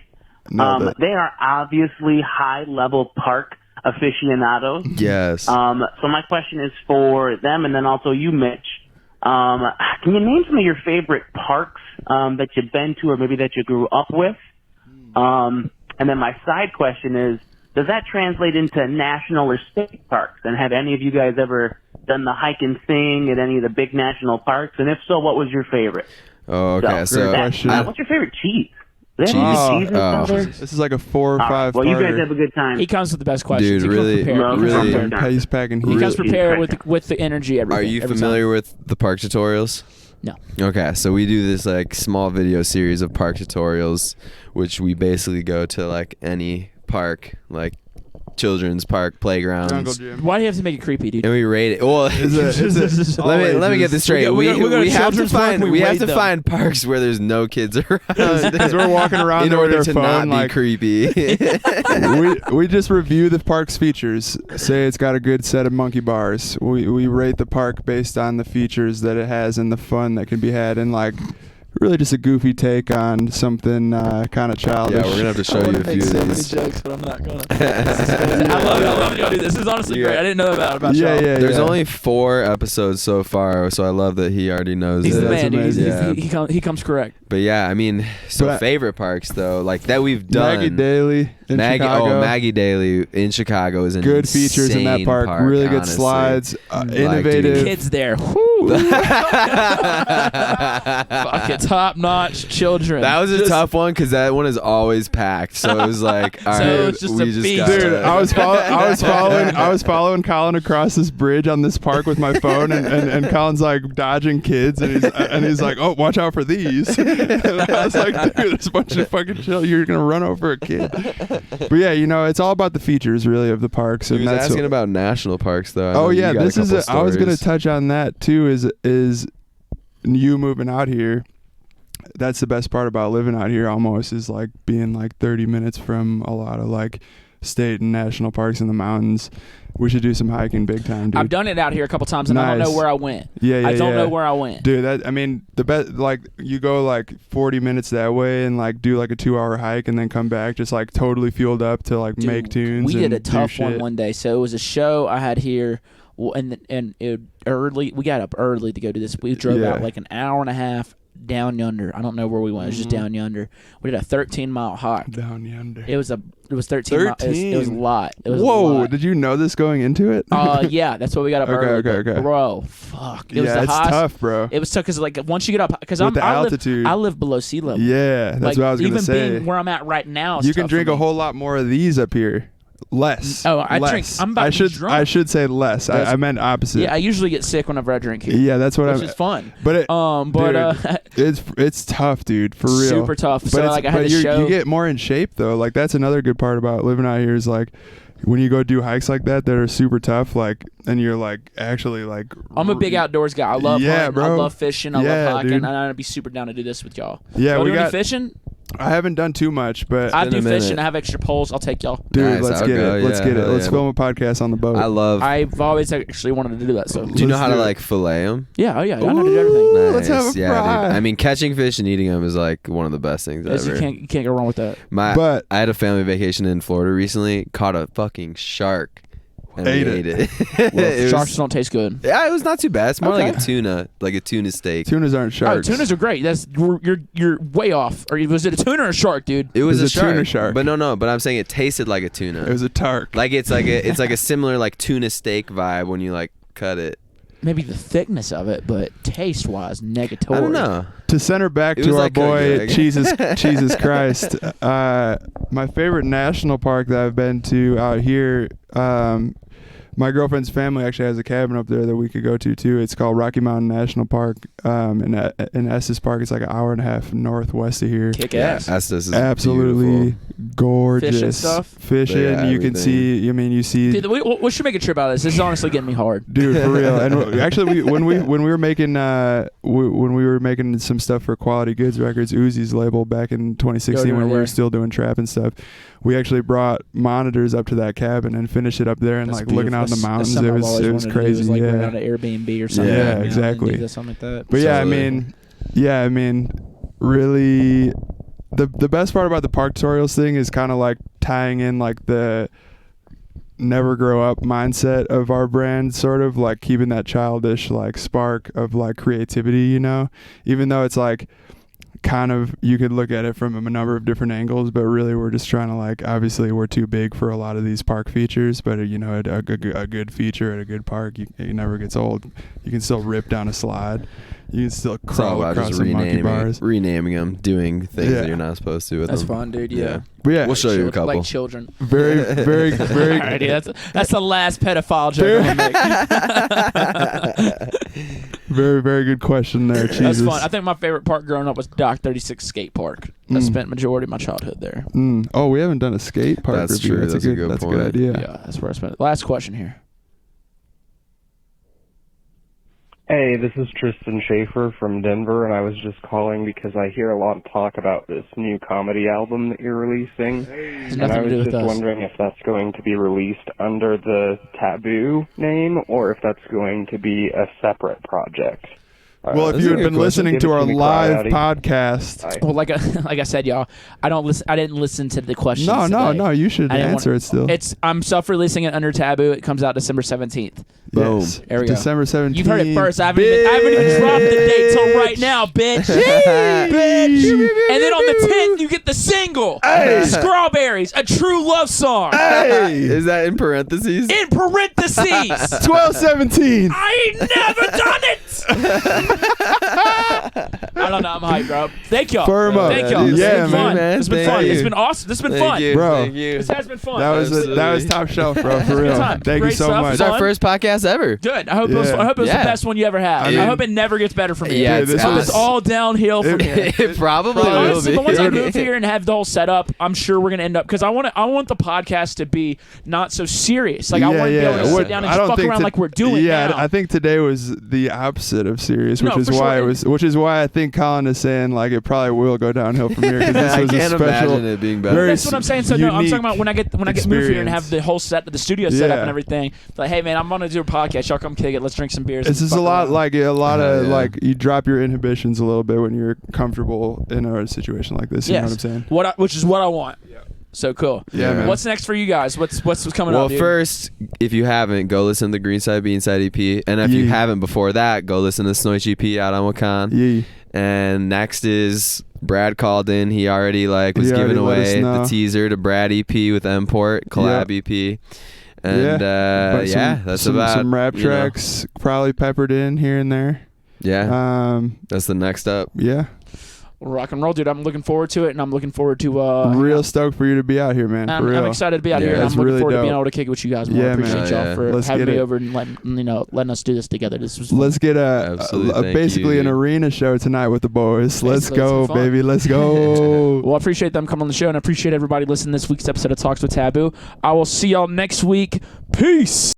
Nailed it. They are obviously high-level park aficionados. Yes. So my question is for them and then also you, Mitch. Can you name some of your favorite parks that you've been to or maybe that you grew up with? And then my side question is, does that translate into national or state parks? And have any of you guys ever done the hike and sing at any of the big national parks? And if so, what was your favorite? Oh, okay. So, So, Great question. what's your favorite cheese? Do they have Cheese? any cheeses out there? This is like a 4 or All 5 right. Well, you guys parter. have a good time. He comes with the best questions. Dude, He comes really- prepared. He comes really- prepared. He's packing He heat. comes Really- prepared with the energy. are you every familiar time. with the park tutorials? No. Okay, so we do this like small video series of park tutorials, which we basically go to like any park, like children's park, Jungle playgrounds, Gym. Why do you have to make it creepy, dude? and we rate it. Well, Let let me get this straight. We got a We have to children's park, find we we have rate to them. find parks where there's no kids around. Because we're walking around in there with order our to phone, not be like creepy. we just review the park's features. Say it's got a good set of monkey bars. We rate the park based on the features that it has and the fun that can be had, and like really just a goofy take on something kind of childish. Yeah, we're gonna have to show you a few of these. jokes, but I'm not gonna. I love y'all do this. This is honestly Yeah. great. I didn't know about Yeah, y'all. yeah. There's only 4 episodes so far, so I love that he already knows He's it. the That's man, dude. amazing. Yeah. He comes correct. But yeah, I mean, so But I- favorite parks though, like that we've done. Maggie Daly in Chicago. Maggie Daily in Chicago is an Good features in that insane park. Really good honestly. slides. Like, Innovative. dude. Kids there. Whoo. Fucking top notch children. That was a Just- tough one because that one is always packed. So it was like, all right, So it's just we a just beast. got Dude, I was following Colin across this bridge on this park with my phone, and Colin's like dodging kids, and he's like, "Oh, watch out for these." And I was like, "Dude, it's a bunch of fucking chill. You're gonna run over a kid." But yeah, it's all about the features really of the parks. He And was that's asking what- about national parks though. I know Oh you yeah, got a this is. couple I was gonna stories. touch on that too. Is you moving out here? That's the best part about living out here. Almost is like being like 30 minutes from a lot of like state and national parks in the mountains. We should do some hiking big time, dude. I've done it out here a couple times, and I don't know Nice. where I went. Yeah, I don't yeah. know where I went. Dude, the best, like, you go like 40 minutes that way and like do like a 2-hour hike and then come back just like totally fueled up to like Dude, make tunes. We did and a tough do shit. one day. So it was a show I had here Well, and early, we got up early to go do this. We drove out like an hour and a half down yonder. I don't know where we went. It was just down yonder. We did a 13-mile hike. Down yonder. It was 13 miles. It was a lot. It was Whoa! a lot. Did you know this going into it? Yeah, that's what we got up early. Okay. Bro, fuck. It was the it's highest. tough, bro. It was tough because like once you get up, because With the altitude. I live below sea level. Yeah, that's like, what I was gonna even say. being where I'm at right now, it's You can tough drink for a me. whole lot more of these up here. Less. Oh, I drink. Less. I'm about to be drunk. I should say less. I meant opposite. Yeah, I usually get sick whenever I drink here. Yeah, that's what which is fun. But dude, it's tough, dude. For real. Super tough. So like I had to you show. get more in shape though. Like that's another good part about living out here is like when you go do hikes like that are super tough. Like and you're like actually like. I'm a big outdoors guy. I love hunting. bro. I love fishing. I love hiking. Dude. And I'd be super down to do this with y'all. Yeah, y'all we do any got fishing. I haven't done too much, but I do been a minute. fishing. I have extra poles. I'll take y'all. dude, Nice, let's I'll get go. it. Let's Yeah, get it. hell Let's yeah. film a podcast on the boat. I love. I've always actually wanted to do that. So do you know let's how to do it. like fillet them? yeah, I know how to do everything. Nice. let's have a yeah, fry. dude. I mean, catching fish and eating them is like one of the best things Yes, ever. you can't go wrong with that. But- I had a family vacation in Florida recently. Caught a fucking shark. And Ate we it. ate it. Well, It was- sharks don't taste good. Yeah, it was not too bad. It's more Okay. like a tuna steak. Tunas aren't sharks. Oh, tunas are great. You're way off. Or was it a tuna or a shark, dude? It was It was a a tuna shark. But no. But I'm saying it tasted like a tuna. It was a tark. like it's like a similar like tuna steak vibe when you like cut it. Maybe the thickness of it, but taste-wise, negatory. I don't know. To center back It to was our like boy cooking. Jesus Christ, my favorite national park that I've been to out here, my girlfriend's family actually has a cabin up there that we could go to too. It's called Rocky Mountain National Park. In Estes Park, it's like an hour and a half northwest of here. Kick ass. Estes is Absolutely beautiful. gorgeous. Fishing stuff? Fishing, Yeah, you can everything. see. I mean, you see. Dude, we should make a trip out of this. This is honestly getting me hard. Dude, for real. And actually, when we were making when we were making some stuff for Quality Goods Records, Uzi's label back in 2016 Yo, when we yeah. were still doing trap and stuff, we actually brought monitors up to that cabin and finished it up there and That's like looking out in the beautiful. mountains. That's It something I've was always it was wanted to do, crazy. is, like rent Yeah. out an Airbnb or something. Yeah, you know, and exactly. do something like that. But yeah, Totally. I mean, really, the best part about the park tutorials thing is kind of like tying in like the never grow up mindset of our brand, sort of like keeping that childish like spark of like creativity, you know, even though it's like kind of you could look at it from a number of different angles, but really we're just trying to like, obviously we're too big for a lot of these park features, but you know, a good feature at a good park, it never gets old. You can still rip down a slide, you can still It's all crawl about across just some monkey bars. renaming them, doing things Yeah. that you're not supposed to with That's them. fun, dude. Yeah. But yeah, We'll show you a couple. Like children. very very very Alrighty, that's the last pedophile joke I'm gonna make. very very good question there. That's Jesus. fun. I think my favorite park growing up was Dock 36 Skate Park. I spent majority of my childhood there. Oh, we haven't done a skate park That's review. true. That's a good point. idea. Yeah, that's where I spent it. Last question here. Hey, this is Tristan Schaefer from Denver, and I was just calling because I hear a lot of talk about this new comedy album that you're releasing. Has And I nothing to do was with just us. wondering if that's going to be released under the TVBOO name or if that's going to be a separate project. Well, if That's you a had good been question. listening Give to it our to me, live Cry podcast, Well, like I said, y'all, I didn't listen to the questions. today. you should I didn't answer want- it still. I'm self-releasing it under TVBOO. It comes out December 17th. Boom. Yes. There we go. December 17th. You've heard it first. I haven't even dropped the date till right now, bitch. Bitch. And then on the 10th, you get the single, Strawberries, a true love song. Is that in parentheses? In parentheses. 12/17. I ain't never done it. I don't know. I'm hyped, bro. Thank y'all. Firm up. Thank y'all. Yeah, This has been man. fun. It's been Thank fun. you. It's been awesome. This has been Thank fun. you. Bro. Thank you. This has been fun. That was Absolutely. top shelf, bro. For real. time. Thank Great you so stuff. much. It's our Fun. first podcast ever. Good. I hope it was the Yeah. best one you ever had. I mean- I hope it never gets better from here. Yeah, Dude, this I hope was- it's all downhill from here. It probably will Honestly, be. but once I move here and have the whole setup, I'm sure we're gonna end up because I want the podcast to be not so serious. Like I want to be able to sit down and just fuck around like we're doing now. I think today was the opposite of serious, which No, is for why sure. it was. Which is why I think Colin is saying like it probably will go downhill from here. 'Cause this I was can't a special, imagine it being better. very That's what I'm saying. So no, I'm talking unique about when I get moved here and have experience. the whole set, the studio set up Yeah. and everything. Like, hey man, I'm gonna do a podcast. Y'all come kick it. Let's drink some beers. It's and just a fuck lot around. like of Yeah. like you drop your inhibitions a little bit when you're comfortable in a situation like this. You know what I'm saying? Which is what I want. So cool. Yeah, man. What's next for you guys? What's coming up? Well, Dude? first, if you haven't, go listen to the Greenside Beanside EP. And if you haven't before that, go listen to Snorts EP out on Wakan. Yeah. And next is Brad called in. He already was giving away the teaser to Brad EP with Import, collab EP. And that's about some rap tracks probably peppered in here and there. Yeah. That's the next up. Yeah. Rock and roll, dude. I'm looking forward to it, and I'm looking forward to. Real stoked for you to be out here, man. I'm excited to be out here, and I'm looking forward to being able to kick it with you guys more. I appreciate y'all for having me over and letting us do this together. This was fun. Let's get basically an arena show tonight with the boys. Let's go, baby. Let's go. Well, I appreciate them coming on the show, and I appreciate everybody listening to this week's episode of Talks with Taboo. I will see y'all next week. Peace.